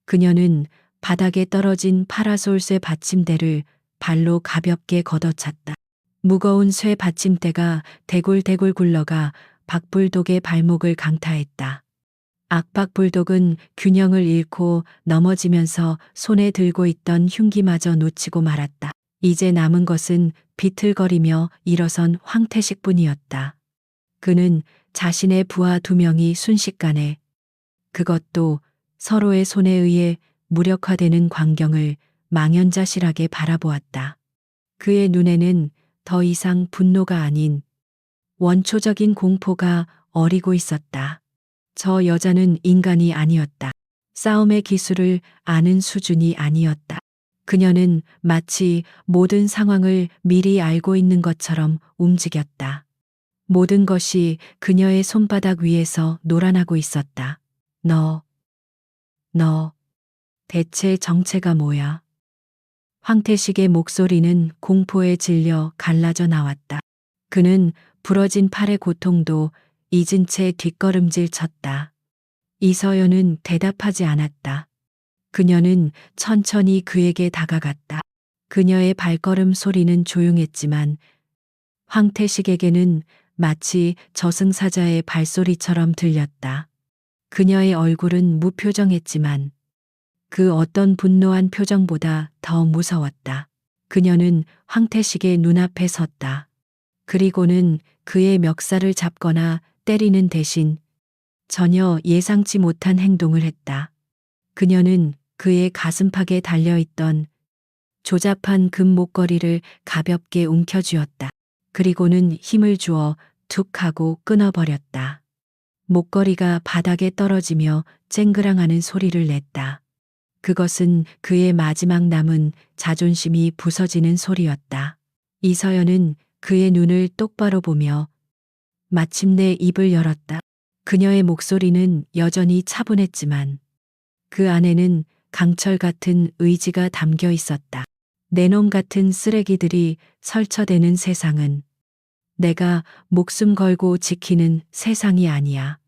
그녀는 바닥에 떨어진 파라솔 쇠 받침대를 발로 가볍게 걷어찼다. 무거운 쇠 받침대가 대굴대굴 굴러가 박불독의 발목을 강타했다. 악박불독은 균형을 잃고 넘어지면서 손에 들고 있던 흉기마저 놓치고 말았다. 이제 남은 것은 비틀거리며 일어선 황태식뿐이었다. 그는 자신의 부하 2명이 순식간에, 그것도 서로의 손에 의해 무력화되는 광경을 망연자실하게 바라보았다. 그의 눈에는 더 이상 분노가 아닌 원초적인 공포가 어리고 있었다. 저 여자는 인간이 아니었다. 싸움의 기술을 아는 수준이 아니었다. 그녀는 마치 모든 상황을 미리 알고 있는 것처럼 움직였다. 모든 것이 그녀의 손바닥 위에서 놀아나고 있었다. 너 대체 정체가 뭐야? 황태식의 목소리는 공포에 질려 갈라져 나왔다. 그는 부러진 팔의 고통도 잊은 채 뒷걸음질 쳤다. 이서연은 대답하지 않았다. 그녀는 천천히 그에게 다가갔다. 그녀의 발걸음 소리는 조용했지만 황태식에게는 마치 저승사자의 발소리처럼 들렸다. 그녀의 얼굴은 무표정했지만 그 어떤 분노한 표정보다 더 무서웠다. 그녀는 황태식의 눈앞에 섰다. 그리고는 그의 멱살을 잡거나 때리는 대신 전혀 예상치 못한 행동을 했다. 그녀는 그의 가슴팍에 달려있던 조잡한 금 목걸이를 가볍게 움켜쥐었다. 그리고는 힘을 주어 툭 하고 끊어버렸다. 목걸이가 바닥에 떨어지며 쨍그랑하는 소리를 냈다. 그것은 그의 마지막 남은 자존심이 부서지는 소리였다. 이서연은 그의 눈을 똑바로 보며 마침내 입을 열었다. 그녀의 목소리는 여전히 차분했지만 그 안에는 강철 같은 의지가 담겨 있었다. 내 놈 같은 쓰레기들이 설쳐대는 세상은 내가 목숨 걸고 지키는 세상이 아니야.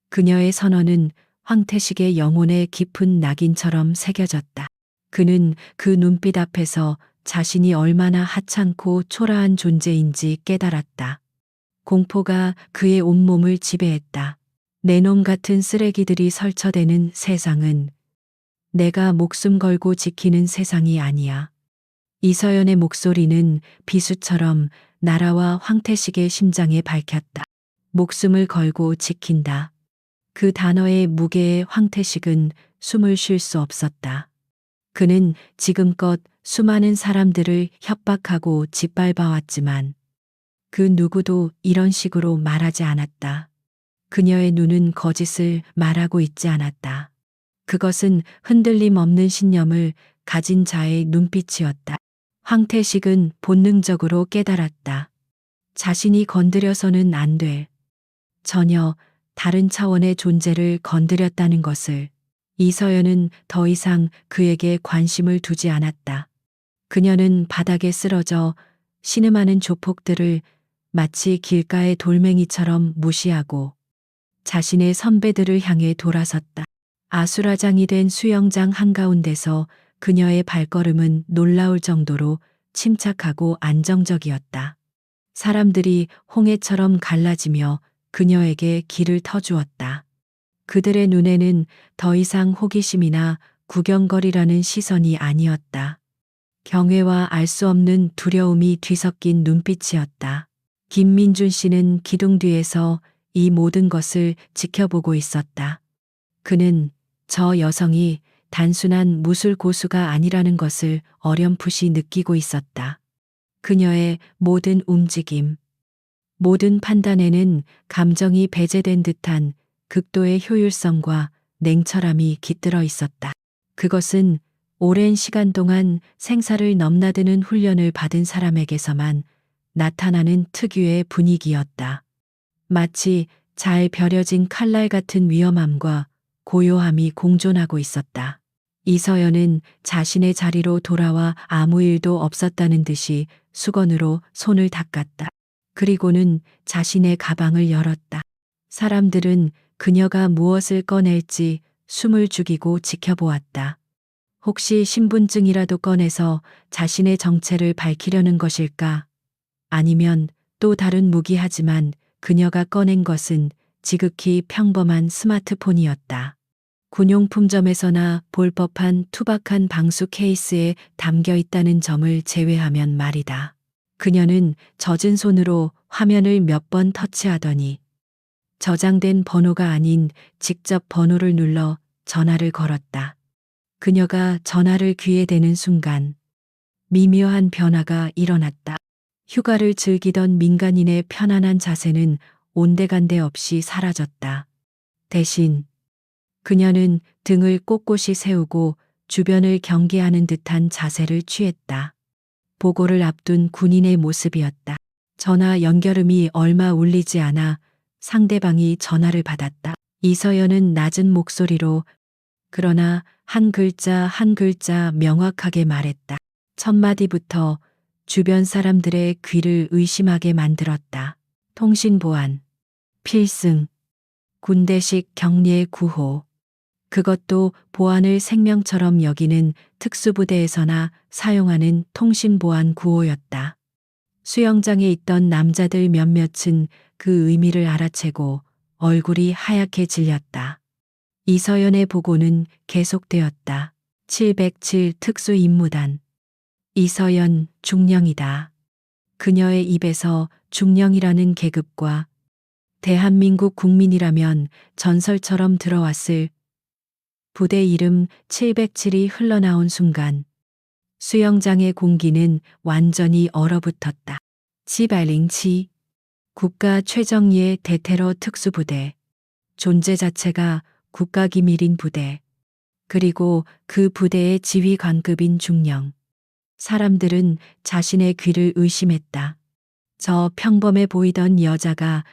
그녀의 선언은 황태식의 영혼에 깊은 낙인처럼 새겨졌다. 그는 그 눈빛 앞에서 자신이 얼마나 하찮고 초라한 존재인지 깨달았다. 공포가 그의 온몸을 지배했다. 내 놈 같은 쓰레기들이 설쳐대는 세상은 내가 목숨 걸고 지키는 세상이 아니야. 이서연의 목소리는 비수처럼 나라와 황태식의 심장에 밝혔다. 목숨을 걸고 지킨다. 그 단어의 무게에 황태식은 숨을 쉴 수 없었다. 그는 지금껏 수많은 사람들을 협박하고 짓밟아왔지만 그 누구도 이런 식으로 말하지 않았다. 그녀의 눈은 거짓을 말하고 있지 않았다. 그것은 흔들림 없는 신념을 가진 자의 눈빛이었다. 황태식은 본능적으로 깨달았다. 자신이 건드려서는 안 돼. 전혀 다른 차원의 존재를 건드렸다는 것을. 이서연은 더 이상 그에게 관심을 두지 않았다. 그녀는 바닥에 쓰러져 신음하는 조폭들을 마치 길가의 돌멩이처럼 무시하고 자신의 선배들을 향해 돌아섰다. 아수라장이 된 수영장 한가운데서 그녀의 발걸음은 놀라울 정도로 침착하고 안정적이었다. 사람들이 홍해처럼 갈라지며 그녀에게 길을 터주었다. 그들의 눈에는 더 이상 호기심이나 구경거리라는 시선이 아니었다. 경외와 알 수 없는 두려움이 뒤섞인 눈빛이었다. 김민준 씨는 기둥 뒤에서 이 모든 것을 지켜보고 있었다. 그는 저 여성이 단순한 무술 고수가 아니라는 것을 어렴풋이 느끼고 있었다. 그녀의 모든 움직임, 모든 판단에는 감정이 배제된 듯한 극도의 효율성과 냉철함이 깃들어 있었다. 그것은 오랜 시간 동안 생사를 넘나드는 훈련을 받은 사람에게서만 나타나는 특유의 분위기였다. 마치 잘 벼려진 칼날 같은 위험함과 고요함이 공존하고 있었다. 이서연은 자신의 자리로 돌아와 아무 일도 없었다는 듯이 수건으로 손을 닦았다. 그리고는 자신의 가방을 열었다. 사람들은 그녀가 무엇을 꺼낼지 숨을 죽이고 지켜보았다. 혹시 신분증이라도 꺼내서 자신의 정체를 밝히려는 것일까? 아니면 또 다른 무기하지만 그녀가 꺼낸 것은 지극히 평범한 스마트폰이었다. 군용품점에서나 볼 법한 투박한 방수 케이스에 담겨 있다는 점을 제외하면 말이다. 그녀는 젖은 손으로 화면을 몇 번 터치하더니 저장된 번호가 아닌 직접 번호를 눌러 전화를 걸었다. 그녀가 전화를 귀에 대는 순간 미묘한 변화가 일어났다. 휴가를 즐기던 민간인의 편안한 자세는 온데간데 없이 사라졌다. 대신 그녀는 등을 꼿꼿이 세우고 주변을 경계하는 듯한 자세를 취했다. 보고를 앞둔 군인의 모습이었다. 전화 연결음이 얼마 울리지 않아 상대방이 전화를 받았다. 이서연은 낮은 목소리로 그러나 한 글자 한 글자 명확하게 말했다. 첫 마디부터 주변 사람들의 귀를 의심하게 만들었다. 통신 보안, 필승, 군대식 격리의 구호. 그것도 보안을 생명처럼 여기는 특수부대에서나 사용하는 통신보안 구호였다. 수영장에 있던 남자들 몇몇은 그 의미를 알아채고 얼굴이 하얗게 질렸다. 이서연의 보고는 계속되었다. 707 특수임무단. 이서연 중령이다. 그녀의 입에서 중령이라는 계급과 대한민국 국민이라면 전설처럼 들어왔을 부대 이름 707이 흘러나온 순간 수영장의 공기는 완전히 얼어붙었다. 707 국가 최정예의 대테러 특수부대. 존재 자체가 국가기밀인 부대. 그리고 그 부대의 지휘관급인 중령. 사람들은 자신의 귀를 의심했다. 저 평범해 보이던 여자가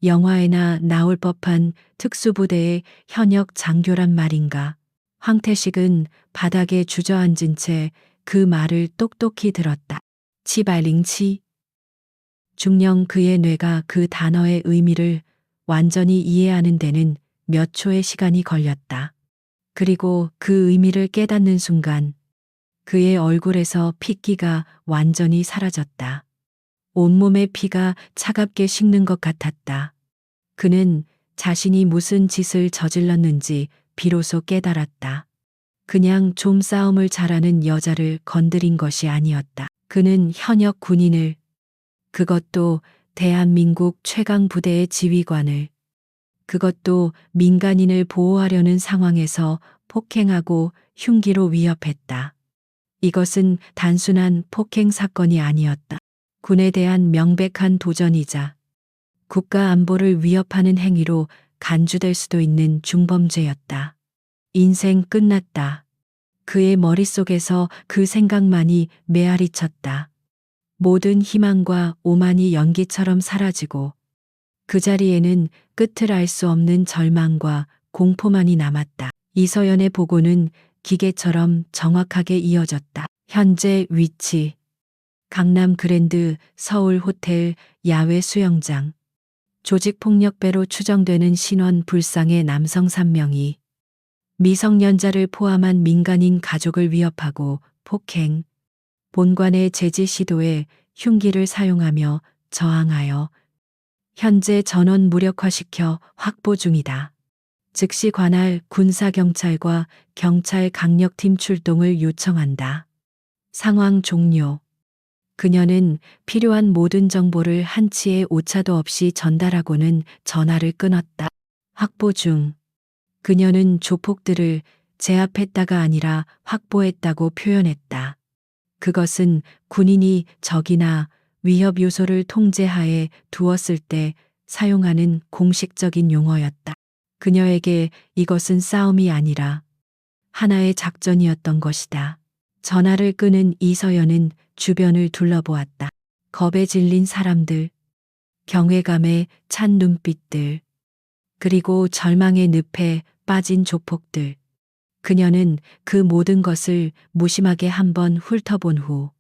영화에나 나올 법한 특수부대의 현역 장교란 말인가. 황태식은 바닥에 주저앉은 채 그 말을 똑똑히 들었다. 치발링치. 중령 그의 뇌가 그 단어의 의미를 완전히 이해하는 데는 몇 초의 시간이 걸렸다. 그리고 그 의미를 깨닫는 순간 그의 얼굴에서 핏기가 완전히 사라졌다. 온몸의 피가 차갑게 식는 것 같았다. 그는 자신이 무슨 짓을 저질렀는지 비로소 깨달았다. 그냥 좀 싸움을 잘하는 여자를 건드린 것이 아니었다. 그는 현역 군인을, 그것도 대한민국 최강 부대의 지휘관을, 그것도 민간인을 보호하려는 상황에서 폭행하고 흉기로 위협했다. 이것은 단순한 폭행 사건이 아니었다. 군에 대한 명백한 도전이자 국가 안보를 위협하는 행위로 간주될 수도 있는 중범죄였다. 인생 끝났다. 그의 머릿속에서 그 생각만이 메아리 쳤다. 모든 희망과 오만이 연기처럼 사라지고 그 자리에는 끝을 알 수 없는 절망과 공포만이 남았다. 이서연의 보고는 기계처럼 정확하게 이어졌다. 현재 위치: 강남 그랜드 서울 호텔 야외 수영장. 조직폭력배로 추정되는 신원 불상의 남성 3명이 미성년자를 포함한 민간인 가족을 위협하고 폭행, 본관의 제지 시도에 흉기를 사용하며 저항하여 현재 전원 무력화시켜 확보 중이다. 즉시 관할 군사경찰과 경찰 강력팀 출동을 요청한다. 상황 종료. 그녀는 필요한 모든 정보를 한치의 오차도 없이 전달하고는 전화를 끊었다. 확보 중. 그녀는 조폭들을 제압했다가 아니라 확보했다고 표현했다. 그것은 군인이 적이나 위협 요소를 통제하에 두었을 때 사용하는 공식적인 용어였다. 그녀에게 이것은 싸움이 아니라 하나의 작전이었던 것이다. 전화를 끊은 이서연은 주변을 둘러보았다. 겁에 질린 사람들, 경외감에 찬 눈빛들, 그리고 절망의 늪에 빠진 조폭들. 그녀는 그 모든 것을 무심하게 한번 훑어본 후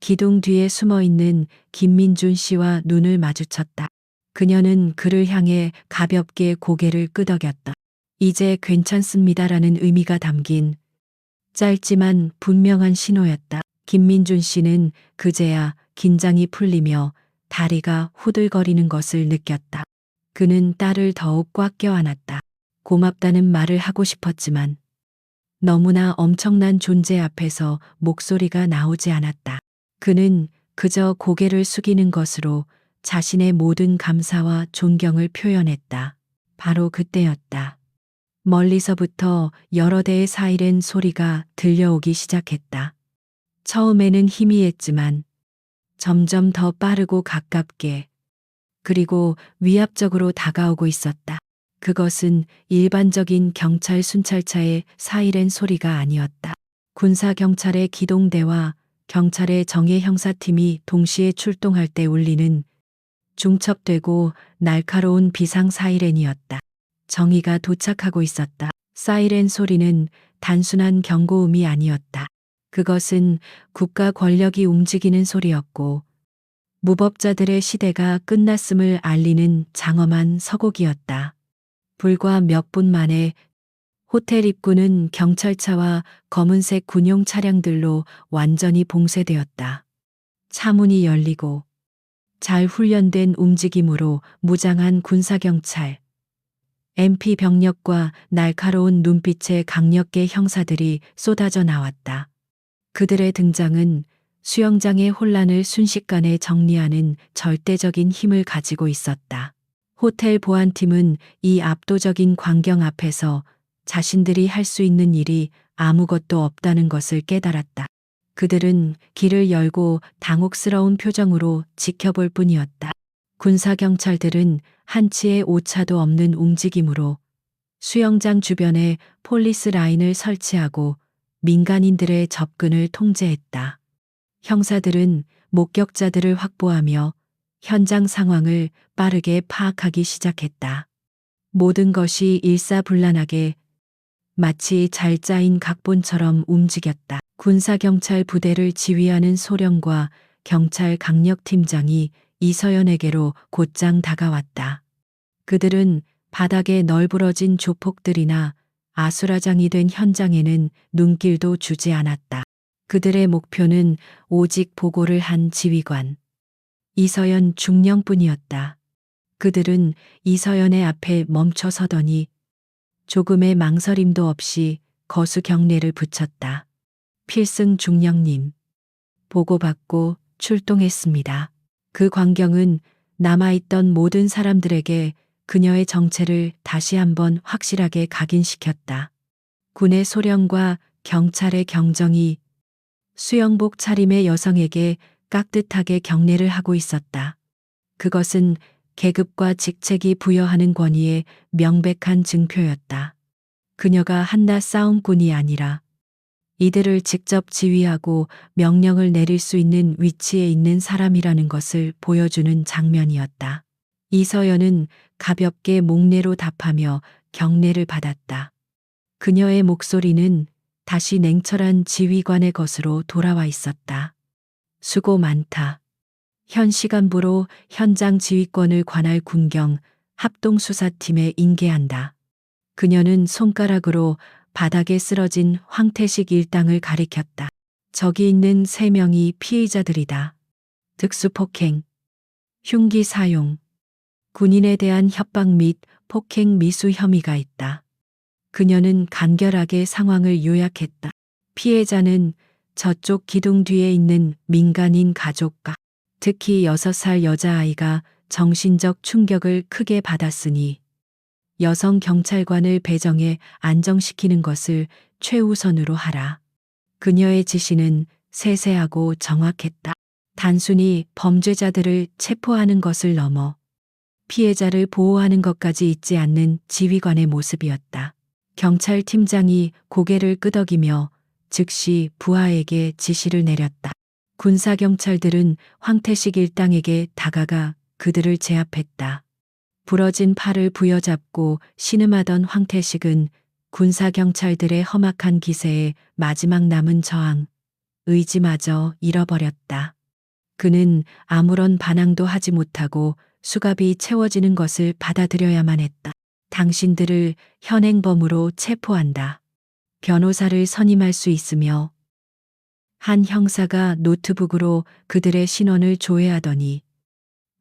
기둥 뒤에 숨어 있는 김민준 씨와 눈을 마주쳤다. 그녀는 그를 향해 가볍게 고개를 끄덕였다. 이제 괜찮습니다라는 의미가 담긴 짧지만 분명한 신호였다. 김민준 씨는 그제야 긴장이 풀리며 다리가 후들거리는 것을 느꼈다. 그는 딸을 더욱 꽉 껴안았다. 고맙다는 말을 하고 싶었지만 너무나 엄청난 존재 앞에서 목소리가 나오지 않았다. 그는 그저 고개를 숙이는 것으로 자신의 모든 감사와 존경을 표현했다. 바로 그때였다. 멀리서부터 여러 대의 사이렌 소리가 들려오기 시작했다. 처음에는 희미했지만 점점 더 빠르고 가깝게, 그리고 위압적으로 다가오고 있었다. 그것은 일반적인 경찰 순찰차의 사이렌 소리가 아니었다. 군사경찰의 기동대와 경찰의 정예 형사팀이 동시에 출동할 때 울리는 중첩되고 날카로운 비상 사이렌이었다. 정의가 도착하고 있었다. 사이렌 소리는 단순한 경고음이 아니었다. 그것은 국가 권력이 움직이는 소리였고 무법자들의 시대가 끝났음을 알리는 장엄한 서곡이었다. 불과 몇 분 만에 호텔 입구는 경찰차와 검은색 군용 차량들로 완전히 봉쇄되었다. 차문이 열리고 잘 훈련된 움직임으로 무장한 군사경찰, MP 병력과 날카로운 눈빛의 강력계 형사들이 쏟아져 나왔다. 그들의 등장은 수영장의 혼란을 순식간에 정리하는 절대적인 힘을 가지고 있었다. 호텔 보안팀은 이 압도적인 광경 앞에서 자신들이 할 수 있는 일이 아무것도 없다는 것을 깨달았다. 그들은 길을 열고 당혹스러운 표정으로 지켜볼 뿐이었다. 군사경찰들은 한치의 오차도 없는 움직임으로 수영장 주변에 폴리스 라인을 설치하고 민간인들의 접근을 통제했다. 형사들은 목격자들을 확보하며 현장 상황을 빠르게 파악하기 시작했다. 모든 것이 일사불란하게 마치 잘 짜인 각본처럼 움직였다. 군사경찰 부대를 지휘하는 소령과 경찰 강력팀장이 이서연에게로 곧장 다가왔다. 그들은 바닥에 널브러진 조폭들이나 아수라장이 된 현장에는 눈길도 주지 않았다. 그들의 목표는 오직 보고를 한 지휘관 이서연 중령뿐이었다. 그들은 이서연의 앞에 멈춰 서더니 조금의 망설임도 없이 거수 경례를 붙였다. 필승 중령님, 보고받고 출동했습니다. 그 광경은 남아있던 모든 사람들에게 그녀의 정체를 다시 한번 확실하게 각인시켰다. 군의 소령과 경찰의 경정이 수영복 차림의 여성에게 깍듯하게 경례를 하고 있었다. 그것은 계급과 직책이 부여하는 권위의 명백한 증표였다. 그녀가 한낱 싸움꾼이 아니라 이들을 직접 지휘하고 명령을 내릴 수 있는 위치에 있는 사람이라는 것을 보여주는 장면이었다. 이서연은 가볍게 목례로 답하며 경례를 받았다. 그녀의 목소리는 다시 냉철한 지휘관의 것으로 돌아와 있었다. 수고 많다. 현 시간부로 현장 지휘권을 관할 군경 합동수사팀에 인계한다. 그녀는 손가락으로 바닥에 쓰러진 황태식 일당을 가리켰다. 저기 있는 3명이 피의자들이다. 특수폭행, 흉기 사용, 군인에 대한 협박 및 폭행 미수 혐의가 있다. 그녀는 간결하게 상황을 요약했다. 피해자는 저쪽 기둥 뒤에 있는 민간인 가족과 특히 6살 여자아이가 정신적 충격을 크게 받았으니 여성 경찰관을 배정해 안정시키는 것을 최우선으로 하라. 그녀의 지시는 세세하고 정확했다. 단순히 범죄자들을 체포하는 것을 넘어 피해자를 보호하는 것까지 잊지 않는 지휘관의 모습이었다. 경찰팀장이 고개를 끄덕이며 즉시 부하에게 지시를 내렸다. 군사경찰들은 황태식 일당에게 다가가 그들을 제압했다. 부러진 팔을 부여잡고 신음하던 황태식은 군사경찰들의 험악한 기세에 마지막 남은 저항, 의지마저 잃어버렸다. 그는 아무런 반항도 하지 못하고 수갑이 채워지는 것을 받아들여야만 했다. 당신들을 현행범으로 체포한다. 변호사를 선임할 수 있으며 한 형사가 노트북으로 그들의 신원을 조회하더니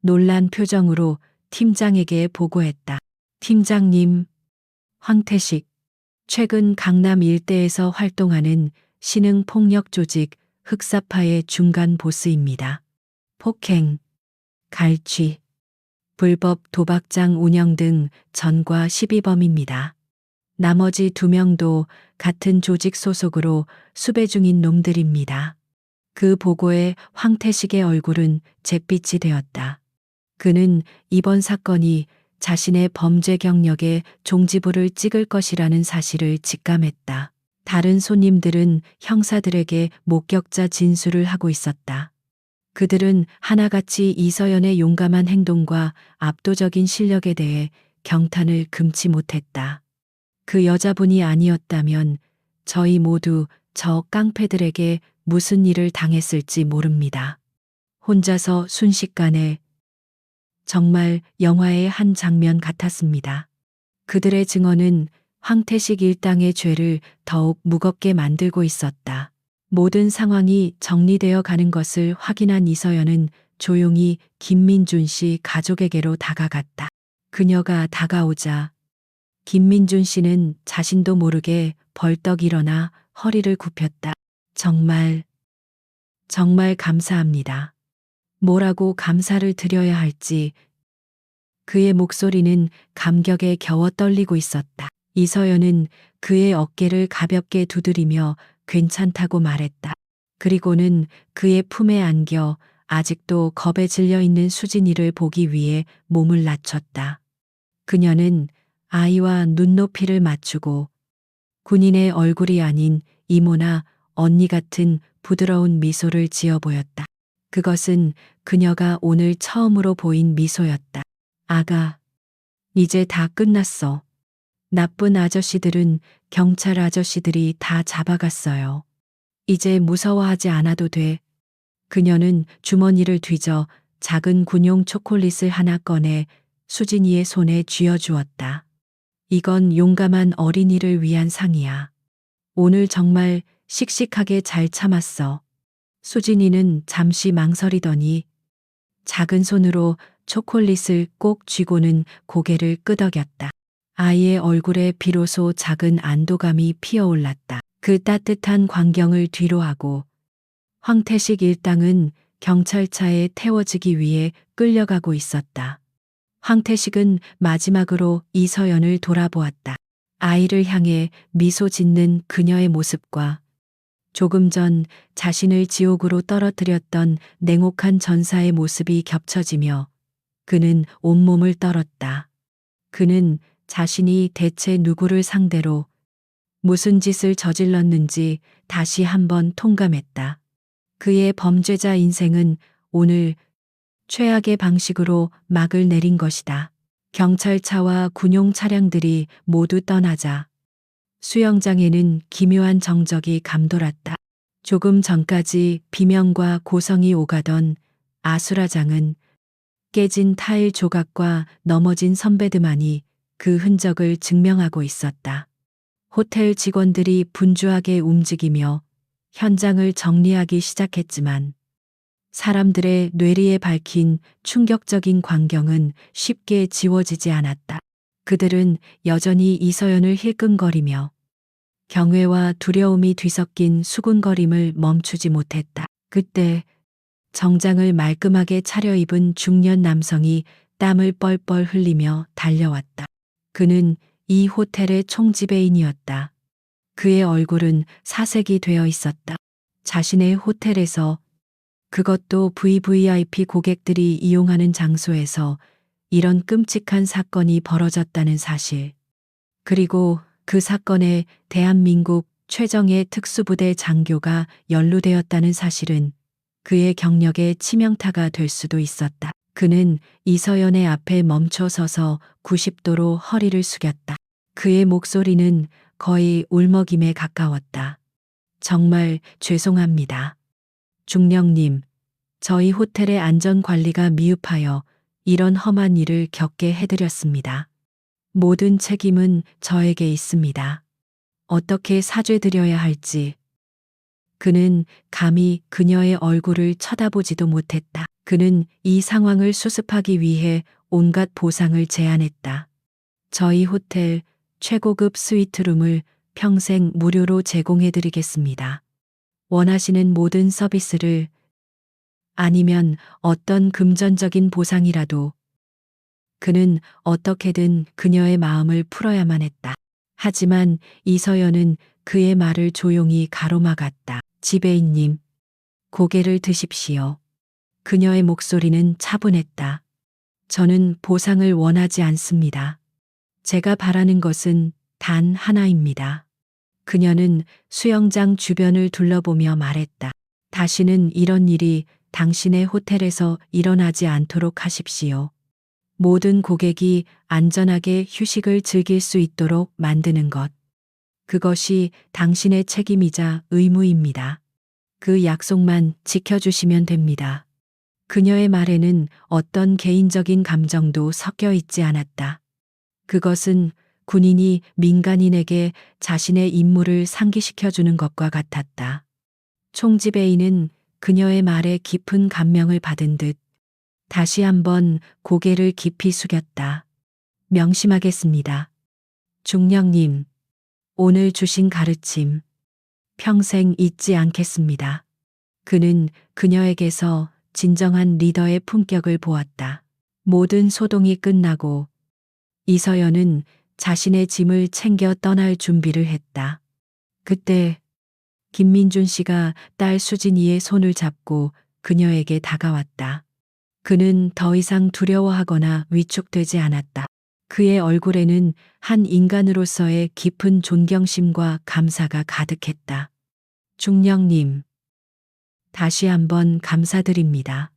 놀란 표정으로 팀장에게 보고했다. 팀장님, 황태식, 최근 강남 일대에서 활동하는 신흥 폭력 조직 흑사파의 중간 보스입니다. 폭행, 갈취, 불법 도박장 운영 등 전과 12범입니다. 나머지 2명도 같은 조직 소속으로 수배 중인 놈들입니다. 그 보고에 황태식의 얼굴은 잿빛이 되었다. 그는 이번 사건이 자신의 범죄 경력에 종지부를 찍을 것이라는 사실을 직감했다. 다른 손님들은 형사들에게 목격자 진술을 하고 있었다. 그들은 하나같이 이서연의 용감한 행동과 압도적인 실력에 대해 경탄을 금치 못했다. 그 여자분이 아니었다면 저희 모두 저 깡패들에게 무슨 일을 당했을지 모릅니다. 혼자서 순식간에 정말 영화의 한 장면 같았습니다. 그들의 증언은 황태식 일당의 죄를 더욱 무겁게 만들고 있었다. 모든 상황이 정리되어 가는 것을 확인한 이서연은 조용히 김민준 씨 가족에게로 다가갔다. 그녀가 다가오자 김민준 씨는 자신도 모르게 벌떡 일어나 허리를 굽혔다. 정말 감사합니다. 뭐라고 감사를 드려야 할지 그의 목소리는 감격에 겨워 떨리고 있었다. 이서연은 그의 어깨를 가볍게 두드리며 괜찮다고 말했다. 그리고는 그의 품에 안겨 아직도 겁에 질려 있는 수진이를 보기 위해 몸을 낮췄다. 그녀는 아이와 눈높이를 맞추고 군인의 얼굴이 아닌 이모나 언니 같은 부드러운 미소를 지어 보였다. 그것은 그녀가 오늘 처음으로 보인 미소였다. 아가, 이제 다 끝났어. 나쁜 아저씨들은 경찰 아저씨들이 다 잡아갔어요. 이제 무서워하지 않아도 돼. 그녀는 주머니를 뒤져 작은 군용 초콜릿을 하나 꺼내 수진이의 손에 쥐어주었다. 이건 용감한 어린이를 위한 상이야. 오늘 정말 씩씩하게 잘 참았어. 수진이는 잠시 망설이더니 작은 손으로 초콜릿을 꼭 쥐고는 고개를 끄덕였다. 아이의 얼굴에 비로소 작은 안도감이 피어올랐다. 그 따뜻한 광경을 뒤로하고 황태식 일당은 경찰차에 태워지기 위해 끌려가고 있었다. 황태식은 마지막으로 이서연을 돌아보았다. 아이를 향해 미소 짓는 그녀의 모습과 조금 전 자신을 지옥으로 떨어뜨렸던 냉혹한 전사의 모습이 겹쳐지며 그는 온몸을 떨었다. 그는 자신이 대체 누구를 상대로 무슨 짓을 저질렀는지 다시 한번 통감했다. 그의 범죄자 인생은 오늘 최악의 방식으로 막을 내린 것이다. 경찰차와 군용 차량들이 모두 떠나자 수영장에는 기묘한 정적이 감돌았다. 조금 전까지 비명과 고성이 오가던 아수라장은 깨진 타일 조각과 넘어진 선베드만이 그 흔적을 증명하고 있었다. 호텔 직원들이 분주하게 움직이며 현장을 정리하기 시작했지만 사람들의 뇌리에 밝힌 충격적인 광경은 쉽게 지워지지 않았다. 그들은 여전히 이서연을 힐끔거리며 경외와 두려움이 뒤섞인 수군거림을 멈추지 못했다. 그때 정장을 말끔하게 차려입은 중년 남성이 땀을 뻘뻘 흘리며 달려왔다. 그는 이 호텔의 총지배인이었다. 그의 얼굴은 사색이 되어 있었다. 자신의 호텔에서, 그것도 VVIP 고객들이 이용하는 장소에서 이런 끔찍한 사건이 벌어졌다는 사실. 그리고 그 사건에 대한민국 최정예 특수부대 장교가 연루되었다는 사실은 그의 경력에 치명타가 될 수도 있었다. 그는 이서연의 앞에 멈춰 서서 90도로 허리를 숙였다. 그의 목소리는 거의 울먹임에 가까웠다. 정말 죄송합니다. 중령님, 저희 호텔의 안전관리가 미흡하여 이런 험한 일을 겪게 해드렸습니다. 모든 책임은 저에게 있습니다. 어떻게 사죄드려야 할지. 그는 감히 그녀의 얼굴을 쳐다보지도 못했다. 그는 이 상황을 수습하기 위해 온갖 보상을 제안했다. 저희 호텔 최고급 스위트룸을 평생 무료로 제공해드리겠습니다. 원하시는 모든 서비스를, 아니면 어떤 금전적인 보상이라도. 그는 어떻게든 그녀의 마음을 풀어야만 했다. 하지만 이서연은 그의 말을 조용히 가로막았다. 지배인님, 고개를 드십시오. 그녀의 목소리는 차분했다. 저는 보상을 원하지 않습니다. 제가 바라는 것은 단 하나입니다. 그녀는 수영장 주변을 둘러보며 말했다. 다시는 이런 일이 당신의 호텔에서 일어나지 않도록 하십시오. 모든 고객이 안전하게 휴식을 즐길 수 있도록 만드는 것. 그것이 당신의 책임이자 의무입니다. 그 약속만 지켜주시면 됩니다. 그녀의 말에는 어떤 개인적인 감정도 섞여 있지 않았다. 그것은 군인이 민간인에게 자신의 임무를 상기시켜주는 것과 같았다. 총지배인은 그녀의 말에 깊은 감명을 받은 듯 다시 한번 고개를 깊이 숙였다. 명심하겠습니다. 중령님, 오늘 주신 가르침 평생 잊지 않겠습니다. 그는 그녀에게서 진정한 리더의 품격을 보았다. 모든 소동이 끝나고 이서연은 자신의 짐을 챙겨 떠날 준비를 했다. 그때 김민준 씨가 딸 수진이의 손을 잡고 그녀에게 다가왔다. 그는 더 이상 두려워하거나 위축되지 않았다. 그의 얼굴에는 한 인간으로서의 깊은 존경심과 감사가 가득했다. 중령님, 다시 한번 감사드립니다.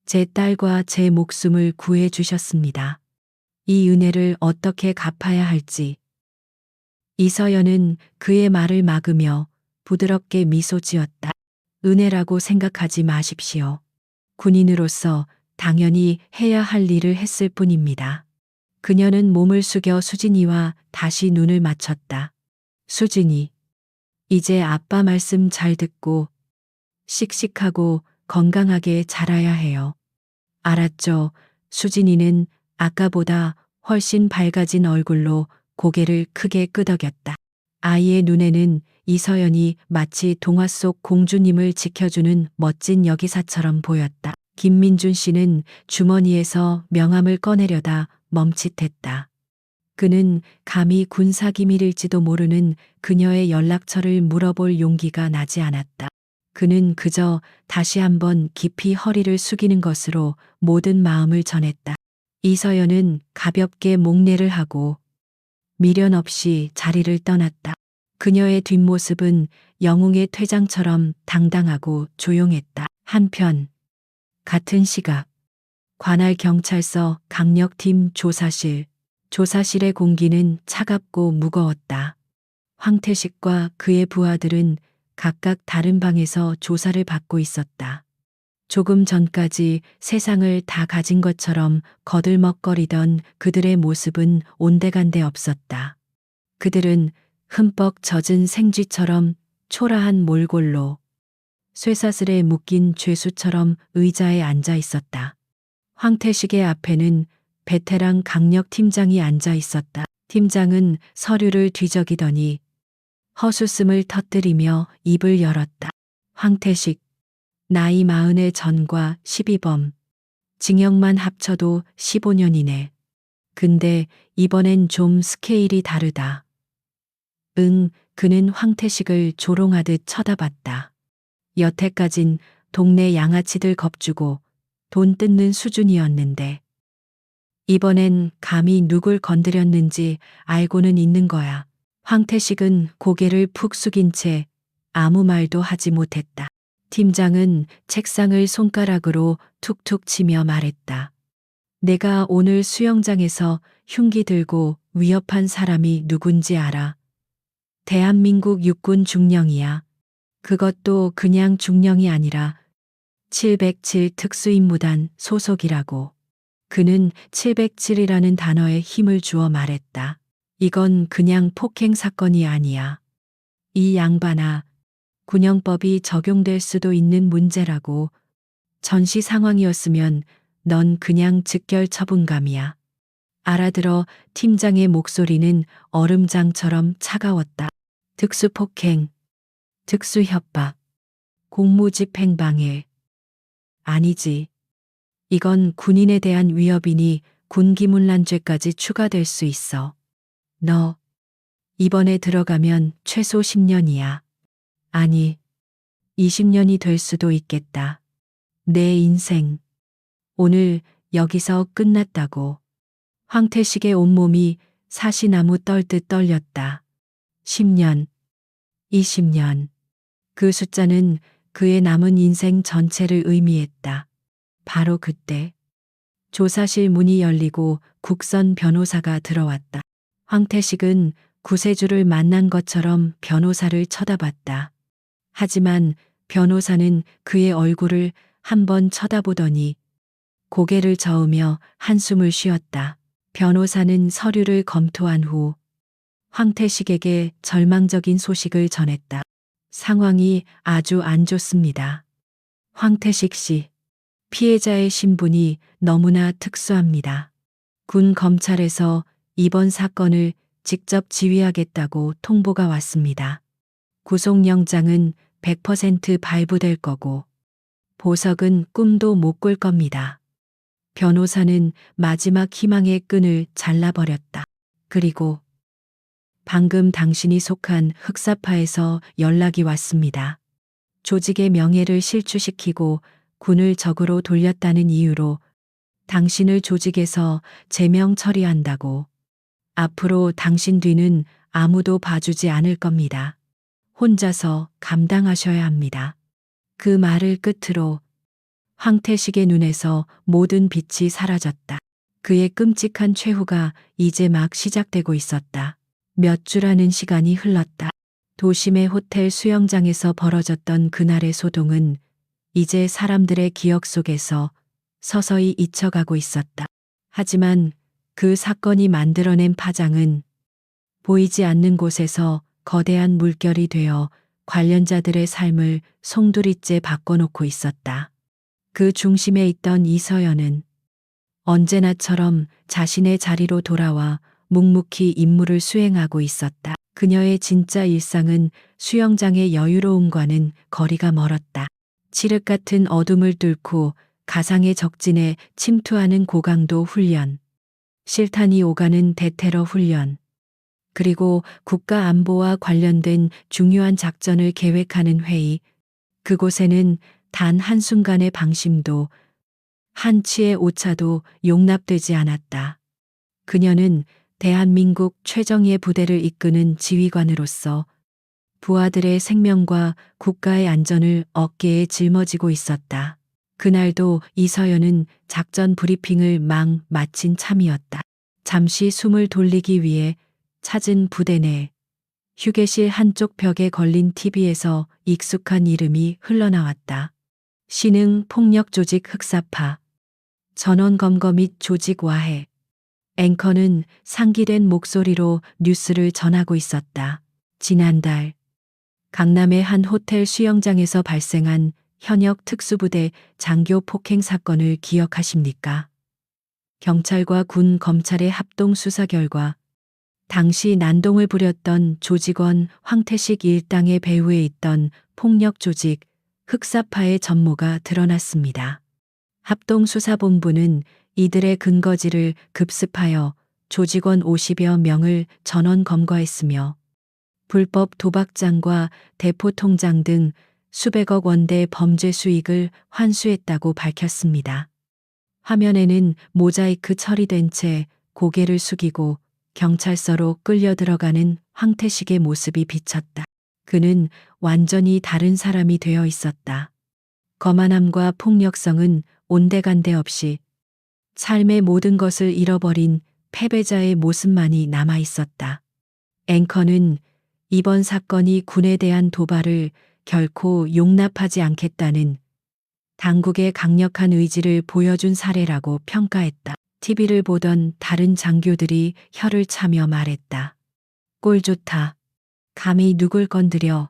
제 딸과 제 목숨을 구해 주셨습니다. 이 은혜를 어떻게 갚아야 할지. 이서연은 그의 말을 막으며 부드럽게 미소 지었다. 은혜라고 생각하지 마십시오. 군인으로서 당연히 해야 할 일을 했을 뿐입니다. 그녀는 몸을 숙여 수진이와 다시 눈을 맞췄다. 수진이, 이제 아빠 말씀 잘 듣고 씩씩하고 건강하게 자라야 해요. 알았죠? 수진이는 아까보다 훨씬 밝아진 얼굴로 고개를 크게 끄덕였다. 아이의 눈에는 이서연이 마치 동화 속 공주님을 지켜주는 멋진 여기사처럼 보였다. 김민준 씨는 주머니에서 명함을 꺼내려다 멈칫했다. 그는 감히 군사 기밀일지도 모르는 그녀의 연락처를 물어볼 용기가 나지 않았다. 그는 그저 다시 한번 깊이 허리를 숙이는 것으로 모든 마음을 전했다. 이서연은 가볍게 목례를 하고 미련 없이 자리를 떠났다. 그녀의 뒷모습은 영웅의 퇴장처럼 당당하고 조용했다. 한편 같은 시각 관할 경찰서 강력팀 조사실. 조사실의 공기는 차갑고 무거웠다. 황태식과 그의 부하들은 각각 다른 방에서 조사를 받고 있었다. 조금 전까지 세상을 다 가진 것처럼 거들먹거리던 그들의 모습은 온데간데 없었다. 그들은 흠뻑 젖은 생쥐처럼 초라한 몰골로 쇠사슬에 묶인 죄수처럼 의자에 앉아 있었다. 황태식의 앞에는 베테랑 강력 팀장이 앉아 있었다. 팀장은 서류를 뒤적이더니 헛웃음을 터뜨리며 입을 열었다. 황태식, 나이 40의 전과 12범, 징역만 합쳐도 15년이네. 근데 이번엔 좀 스케일이 다르다. 응, 그는 황태식을 조롱하듯 쳐다봤다. 여태까진 동네 양아치들 겁주고 돈 뜯는 수준이었는데 이번엔 감히 누굴 건드렸는지 알고는 있는 거야. 황태식은 고개를 푹 숙인 채 아무 말도 하지 못했다. 팀장은 책상을 손가락으로 툭툭 치며 말했다. 내가 오늘 수영장에서 흉기 들고 위협한 사람이 누군지 알아. 대한민국 육군 중령이야. 그것도 그냥 중령이 아니라 707 특수임무단 소속이라고. 그는 707이라는 단어에 힘을 주어 말했다. 이건 그냥 폭행 사건이 아니야. 이 양반아, 군형법이 적용될 수도 있는 문제라고. 전시 상황이었으면 넌 그냥 즉결 처분감이야. 알아들어. 팀장의 목소리는 얼음장처럼 차가웠다. 특수폭행, 특수협박, 공무집행방해. 아니지. 이건 군인에 대한 위협이니 군기문란죄까지 추가될 수 있어. 너 이번에 들어가면 최소 10년이야. 아니, 20년이 될 수도 있겠다. 내 인생 오늘 여기서 끝났다고. 황태식의 온몸이 사시나무 떨듯 떨렸다. 10년, 20년. 그 숫자는 그의 남은 인생 전체를 의미했다. 바로 그때 조사실 문이 열리고 국선 변호사가 들어왔다. 황태식은 구세주를 만난 것처럼 변호사를 쳐다봤다. 하지만 변호사는 그의 얼굴을 한번 쳐다보더니 고개를 저으며 한숨을 쉬었다. 변호사는 서류를 검토한 후 황태식에게 절망적인 소식을 전했다. 상황이 아주 안 좋습니다. 황태식 씨, 피해자의 신분이 너무나 특수합니다. 군 검찰에서 이번 사건을 직접 지휘하겠다고 통보가 왔습니다. 구속영장은 100% 발부될 거고 보석은 꿈도 못 꿀 겁니다. 변호사는 마지막 희망의 끈을 잘라버렸다. 그리고 방금 당신이 속한 흑사파에서 연락이 왔습니다. 조직의 명예를 실추시키고 군을 적으로 돌렸다는 이유로 당신을 조직에서 제명 처리한다고. 앞으로 당신 뒤는 아무도 봐주지 않을 겁니다. 혼자서 감당하셔야 합니다. 그 말을 끝으로 황태식의 눈에서 모든 빛이 사라졌다. 그의 끔찍한 최후가 이제 막 시작되고 있었다. 몇 주라는 시간이 흘렀다. 도심의 호텔 수영장에서 벌어졌던 그날의 소동은 이제 사람들의 기억 속에서 서서히 잊혀가고 있었다. 하지만 그 사건이 만들어낸 파장은 보이지 않는 곳에서 거대한 물결이 되어 관련자들의 삶을 송두리째 바꿔놓고 있었다. 그 중심에 있던 이서연은 언제나처럼 자신의 자리로 돌아와 묵묵히 임무를 수행하고 있었다. 그녀의 진짜 일상은 수영장의 여유로움과는 거리가 멀었다. 칠흑 같은 어둠을 뚫고 가상의 적진에 침투하는 고강도 훈련. 실탄이 오가는 대테러 훈련, 그리고 국가 안보와 관련된 중요한 작전을 계획하는 회의, 그곳에는 단 한순간의 방심도, 한치의 오차도 용납되지 않았다. 그녀는 대한민국 최정예 부대를 이끄는 지휘관으로서 부하들의 생명과 국가의 안전을 어깨에 짊어지고 있었다. 그날도 이서연은 작전 브리핑을 마친 참이었다. 잠시 숨을 돌리기 위해 찾은 부대 내 휴게실 한쪽 벽에 걸린 TV에서 익숙한 이름이 흘러나왔다. 신흥 폭력 조직 흑사파, 전원 검거 및 조직 와해. 앵커는 상기된 목소리로 뉴스를 전하고 있었다. 지난달 강남의 한 호텔 수영장에서 발생한 현역 특수부대 장교 폭행 사건을 기억하십니까? 경찰과 군 검찰의 합동 수사 결과 당시 난동을 부렸던 조직원 황태식 일당의 배후에 있던 폭력 조직 흑사파의 전모가 드러났습니다. 합동수사본부는 이들의 근거지를 급습하여 조직원 50여 명을 전원 검거했으며 불법 도박장과 대포통장 등 수백억 원대 범죄 수익을 환수했다고 밝혔습니다. 화면에는 모자이크 처리된 채 고개를 숙이고 경찰서로 끌려 들어가는 황태식의 모습이 비쳤다. 그는 완전히 다른 사람이 되어 있었다. 거만함과 폭력성은 온데간데 없이 삶의 모든 것을 잃어버린 패배자의 모습만이 남아 있었다. 앵커는 이번 사건이 군에 대한 도발을 결코 용납하지 않겠다는 당국의 강력한 의지를 보여준 사례라고 평가했다. TV를 보던 다른 장교들이 혀를 차며 말했다. 꼴 좋다. 감히 누굴 건드려.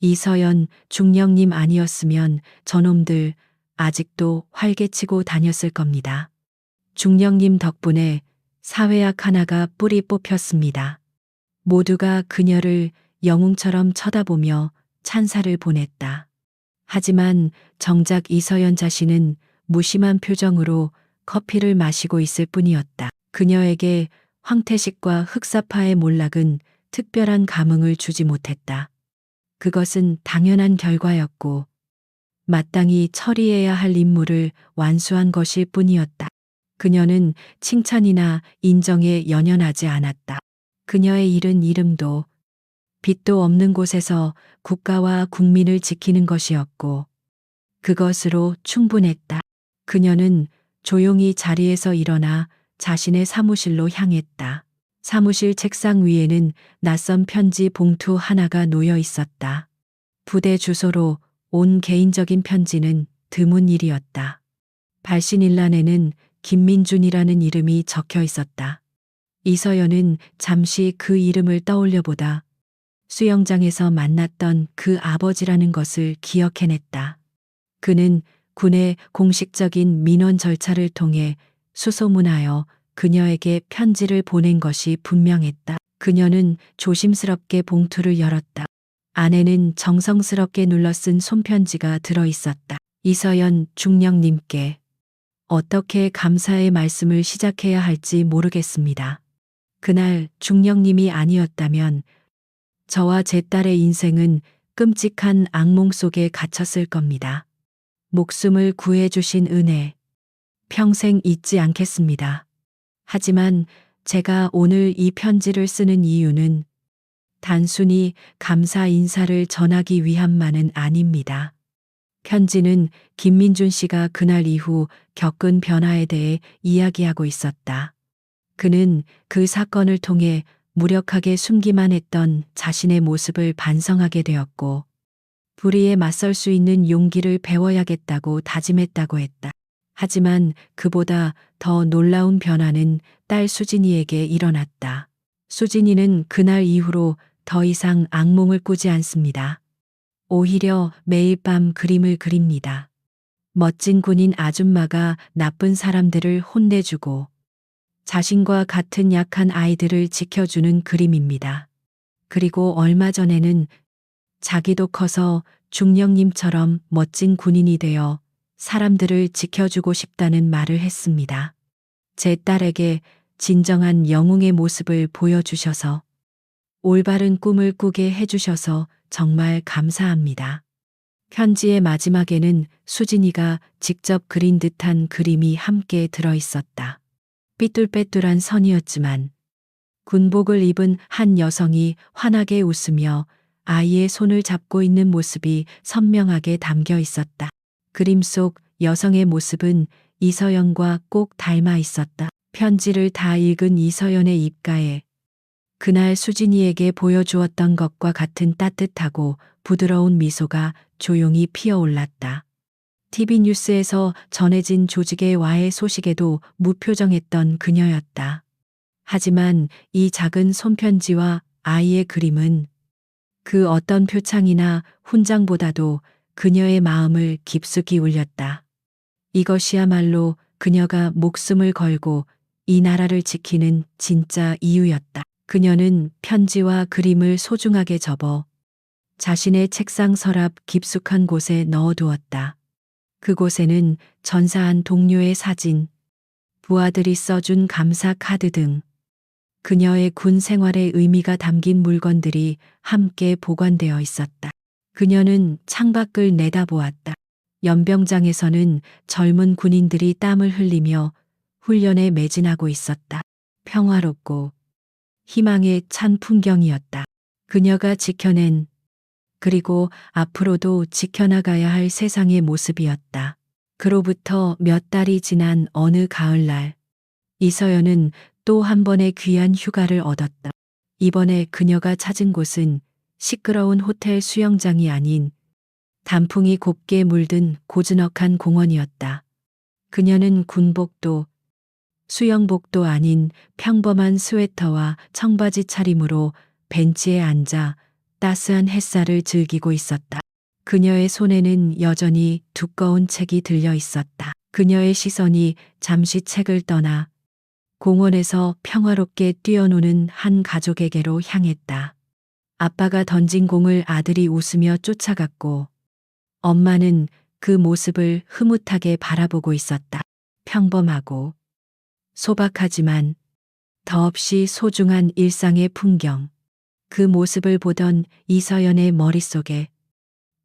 이서연 중령님 아니었으면 저놈들 아직도 활개치고 다녔을 겁니다. 중령님 덕분에 사회악 하나가 뿌리 뽑혔습니다. 모두가 그녀를 영웅처럼 쳐다보며 찬사를 보냈다. 하지만 정작 이서연 자신은 무심한 표정으로 커피를 마시고 있을 뿐이었다. 그녀에게 황태식과 흑사파의 몰락은 특별한 감흥을 주지 못했다. 그것은 당연한 결과였고 마땅히 처리해야 할 임무를 완수한 것일 뿐이었다. 그녀는 칭찬이나 인정에 연연하지 않았다. 그녀의 잃은 이름도 빛도 없는 곳에서 국가와 국민을 지키는 것이었고 그것으로 충분했다. 그녀는 조용히 자리에서 일어나 자신의 사무실로 향했다. 사무실 책상 위에는 낯선 편지 봉투 하나가 놓여 있었다. 부대 주소로 온 개인적인 편지는 드문 일이었다. 발신일란에는 김민준이라는 이름이 적혀 있었다. 이서연은 잠시 그 이름을 떠올려보다 수영장에서 만났던 그 아버지라는 것을 기억해냈다. 그는 군의 공식적인 민원 절차를 통해 수소문하여 그녀에게 편지를 보낸 것이 분명했다. 그녀는 조심스럽게 봉투를 열었다. 안에는 정성스럽게 눌러쓴 손편지가 들어 있었다. 이서연 중령님께 어떻게 감사의 말씀을 시작해야 할지 모르겠습니다. 그날 중령님이 아니었다면 저와 제 딸의 인생은 끔찍한 악몽 속에 갇혔을 겁니다. 목숨을 구해주신 은혜, 평생 잊지 않겠습니다. 하지만 제가 오늘 이 편지를 쓰는 이유는 단순히 감사 인사를 전하기 위함만은 아닙니다. 편지는 김민준 씨가 그날 이후 겪은 변화에 대해 이야기하고 있었다. 그는 그 사건을 통해 무력하게 숨기만 했던 자신의 모습을 반성하게 되었고 불의에 맞설 수 있는 용기를 배워야겠다고 다짐했다고 했다. 하지만 그보다 더 놀라운 변화는 딸 수진이에게 일어났다. 수진이는 그날 이후로 더 이상 악몽을 꾸지 않습니다. 오히려 매일 밤 그림을 그립니다. 멋진 군인 아줌마가 나쁜 사람들을 혼내주고 자신과 같은 약한 아이들을 지켜주는 그림입니다. 그리고 얼마 전에는 자기도 커서 중령님처럼 멋진 군인이 되어 사람들을 지켜주고 싶다는 말을 했습니다. 제 딸에게 진정한 영웅의 모습을 보여주셔서 올바른 꿈을 꾸게 해주셔서 정말 감사합니다. 편지의 마지막에는 수진이가 직접 그린 듯한 그림이 함께 들어 있었다. 삐뚤빼뚤한 선이었지만 군복을 입은 한 여성이 환하게 웃으며 아이의 손을 잡고 있는 모습이 선명하게 담겨 있었다. 그림 속 여성의 모습은 이서연과 꼭 닮아 있었다. 편지를 다 읽은 이서연의 입가에 그날 수진이에게 보여주었던 것과 같은 따뜻하고 부드러운 미소가 조용히 피어올랐다. TV 뉴스에서 전해진 조직의 와해 소식에도 무표정했던 그녀였다. 하지만 이 작은 손편지와 아이의 그림은 그 어떤 표창이나 훈장보다도 그녀의 마음을 깊숙이 울렸다. 이것이야말로 그녀가 목숨을 걸고 이 나라를 지키는 진짜 이유였다. 그녀는 편지와 그림을 소중하게 접어 자신의 책상 서랍 깊숙한 곳에 넣어두었다. 그곳에는 전사한 동료의 사진, 부하들이 써준 감사 카드 등 그녀의 군 생활의 의미가 담긴 물건들이 함께 보관되어 있었다. 그녀는 창밖을 내다보았다. 연병장에서는 젊은 군인들이 땀을 흘리며 훈련에 매진하고 있었다. 평화롭고 희망에 찬 풍경이었다. 그녀가 지켜낸 그리고 앞으로도 지켜나가야 할 세상의 모습이었다. 그로부터 몇 달이 지난 어느 가을날, 이서연은 또 한 번의 귀한 휴가를 얻었다. 이번에 그녀가 찾은 곳은 시끄러운 호텔 수영장이 아닌 단풍이 곱게 물든 고즈넉한 공원이었다. 그녀는 군복도 수영복도 아닌 평범한 스웨터와 청바지 차림으로 벤치에 앉아 따스한 햇살을 즐기고 있었다. 그녀의 손에는 여전히 두꺼운 책이 들려 있었다. 그녀의 시선이 잠시 책을 떠나 공원에서 평화롭게 뛰어노는 한 가족에게로 향했다. 아빠가 던진 공을 아들이 웃으며 쫓아갔고 엄마는 그 모습을 흐뭇하게 바라보고 있었다. 평범하고 소박하지만 더없이 소중한 일상의 풍경. 그 모습을 보던 이서연의 머릿속에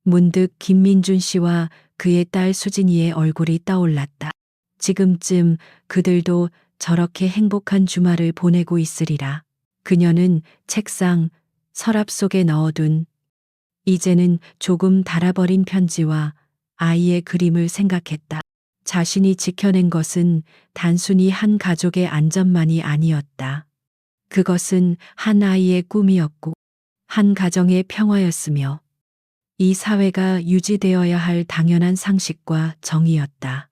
문득 김민준 씨와 그의 딸 수진이의 얼굴이 떠올랐다. 지금쯤 그들도 저렇게 행복한 주말을 보내고 있으리라. 그녀는 책상, 서랍 속에 넣어둔 이제는 조금 닳아버린 편지와 아이의 그림을 생각했다. 자신이 지켜낸 것은 단순히 한 가족의 안전만이 아니었다. 그것은 한 아이의 꿈이었고 한 가정의 평화였으며 이 사회가 유지되어야 할 당연한 상식과 정의였다.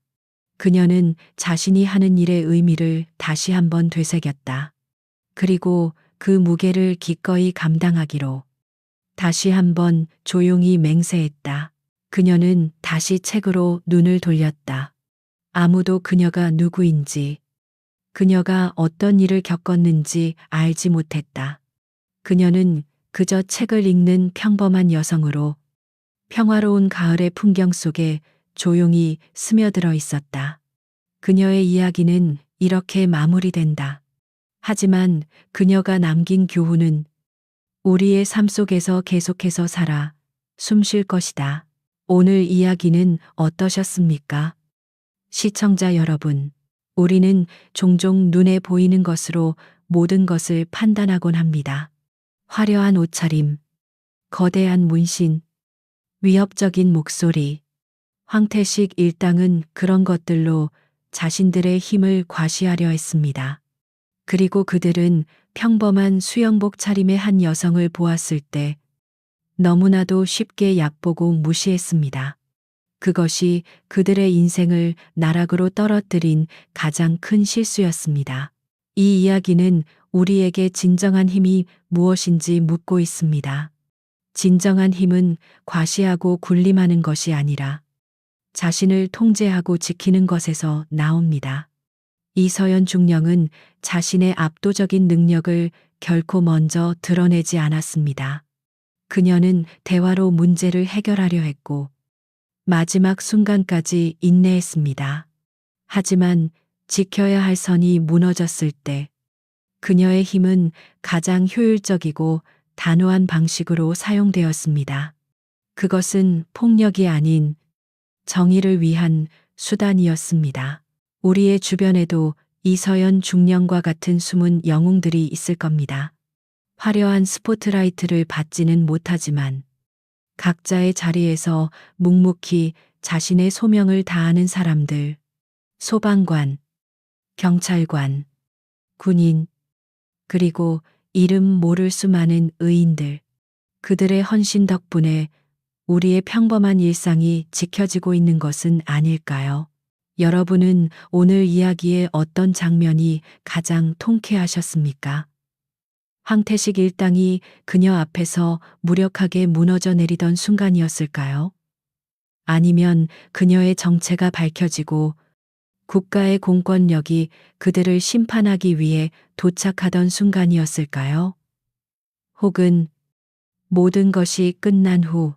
그녀는 자신이 하는 일의 의미를 다시 한번 되새겼다. 그리고 그 무게를 기꺼이 감당하기로 다시 한번 조용히 맹세했다. 그녀는 다시 책으로 눈을 돌렸다. 아무도 그녀가 누구인지, 그녀가 어떤 일을 겪었는지 알지 못했다. 그녀는 그저 책을 읽는 평범한 여성으로 평화로운 가을의 풍경 속에 조용히 스며들어 있었다. 그녀의 이야기는 이렇게 마무리된다. 하지만 그녀가 남긴 교훈은 우리의 삶 속에서 계속해서 살아 숨 쉴 것이다. 오늘 이야기는 어떠셨습니까? 시청자 여러분, 우리는 종종 눈에 보이는 것으로 모든 것을 판단하곤 합니다. 화려한 옷차림, 거대한 문신, 위협적인 목소리, 황태식 일당은 그런 것들로 자신들의 힘을 과시하려 했습니다. 그리고 그들은 평범한 수영복 차림의 한 여성을 보았을 때 너무나도 쉽게 얕보고 무시했습니다. 그것이 그들의 인생을 나락으로 떨어뜨린 가장 큰 실수였습니다. 이 이야기는 우리에게 진정한 힘이 무엇인지 묻고 있습니다. 진정한 힘은 과시하고 군림하는 것이 아니라 자신을 통제하고 지키는 것에서 나옵니다. 이서연 중령은 자신의 압도적인 능력을 결코 먼저 드러내지 않았습니다. 그녀는 대화로 문제를 해결하려 했고 마지막 순간까지 인내했습니다. 하지만 지켜야 할 선이 무너졌을 때 그녀의 힘은 가장 효율적이고 단호한 방식으로 사용되었습니다. 그것은 폭력이 아닌 정의를 위한 수단이었습니다. 우리의 주변에도 이서연 중령과 같은 숨은 영웅들이 있을 겁니다. 화려한 스포트라이트를 받지는 못하지만 각자의 자리에서 묵묵히 자신의 소명을 다하는 사람들, 소방관, 경찰관, 군인, 그리고 이름 모를 수많은 의인들, 그들의 헌신 덕분에 우리의 평범한 일상이 지켜지고 있는 것은 아닐까요? 여러분은 오늘 이야기의 어떤 장면이 가장 통쾌하셨습니까? 황태식 일당이 그녀 앞에서 무력하게 무너져 내리던 순간이었을까요? 아니면 그녀의 정체가 밝혀지고 국가의 공권력이 그들을 심판하기 위해 도착하던 순간이었을까요? 혹은 모든 것이 끝난 후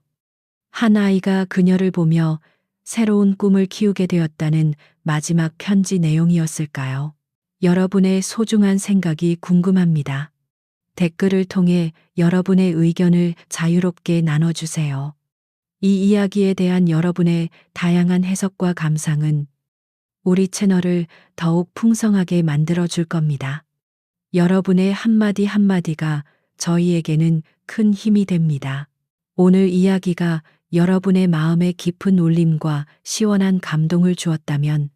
한 아이가 그녀를 보며 새로운 꿈을 키우게 되었다는 마지막 편지 내용이었을까요? 여러분의 소중한 생각이 궁금합니다. 댓글을 통해 여러분의 의견을 자유롭게 나눠주세요. 이 이야기에 대한 여러분의 다양한 해석과 감상은 우리 채널을 더욱 풍성하게 만들어줄 겁니다. 여러분의 한마디 한마디가 저희에게는 큰 힘이 됩니다. 오늘 이야기가 여러분의 마음에 깊은 울림과 시원한 감동을 주었다면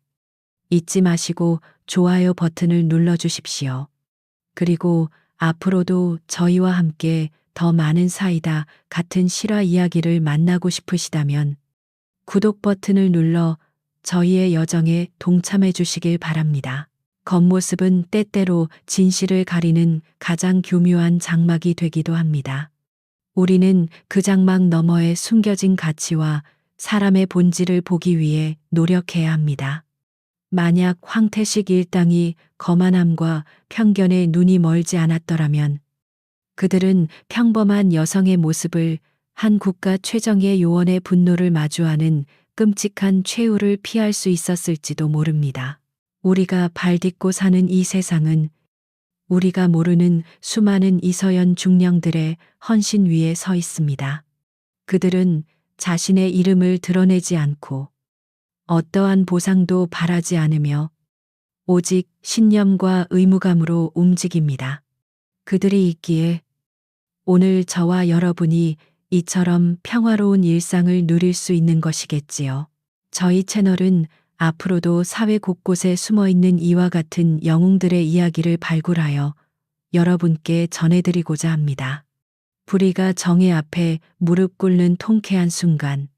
잊지 마시고 좋아요 버튼을 눌러주십시오. 그리고 앞으로도 저희와 함께 더 많은 사이다 같은 실화 이야기를 만나고 싶으시다면 구독 버튼을 눌러 저희의 여정에 동참해 주시길 바랍니다. 겉모습은 때때로 진실을 가리는 가장 교묘한 장막이 되기도 합니다. 우리는 그 장막 너머에 숨겨진 가치와 사람의 본질을 보기 위해 노력해야 합니다. 만약 황태식 일당이 거만함과 편견에 눈이 멀지 않았더라면 그들은 평범한 여성의 모습을 한 국가 최정예 요원의 분노를 마주하는 끔찍한 최후를 피할 수 있었을지도 모릅니다. 우리가 발딛고 사는 이 세상은 우리가 모르는 수많은 이서연 중령들의 헌신 위에 서 있습니다. 그들은 자신의 이름을 드러내지 않고 어떠한 보상도 바라지 않으며 오직 신념과 의무감으로 움직입니다. 그들이 있기에 오늘 저와 여러분이 이처럼 평화로운 일상을 누릴 수 있는 것이겠지요. 저희 채널은 앞으로도 사회 곳곳에 숨어 있는 이와 같은 영웅들의 이야기를 발굴하여 여러분께 전해드리고자 합니다. 불의가 정의 앞에 무릎 꿇는 통쾌한 순간,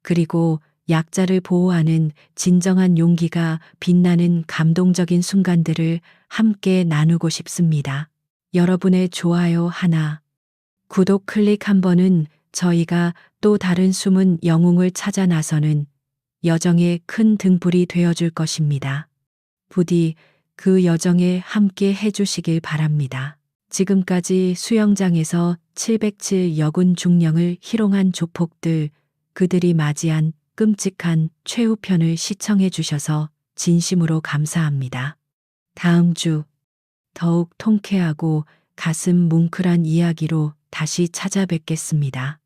그리고 약자를 보호하는 진정한 용기가 빛나는 감동적인 순간들을 함께 나누고 싶습니다. 여러분의 좋아요 하나, 구독 클릭 한 번은 저희가 또 다른 숨은 영웅을 찾아 나서는 여정의 큰 등불이 되어줄 것입니다. 부디 그 여정에 함께 해주시길 바랍니다. 지금까지 수영장에서 707 여군 중령을 희롱한 조폭들, 그들이 맞이한 끔찍한 최후편을 시청해 주셔서 진심으로 감사합니다. 다음 주 더욱 통쾌하고 가슴 뭉클한 이야기로 다시 찾아뵙겠습니다.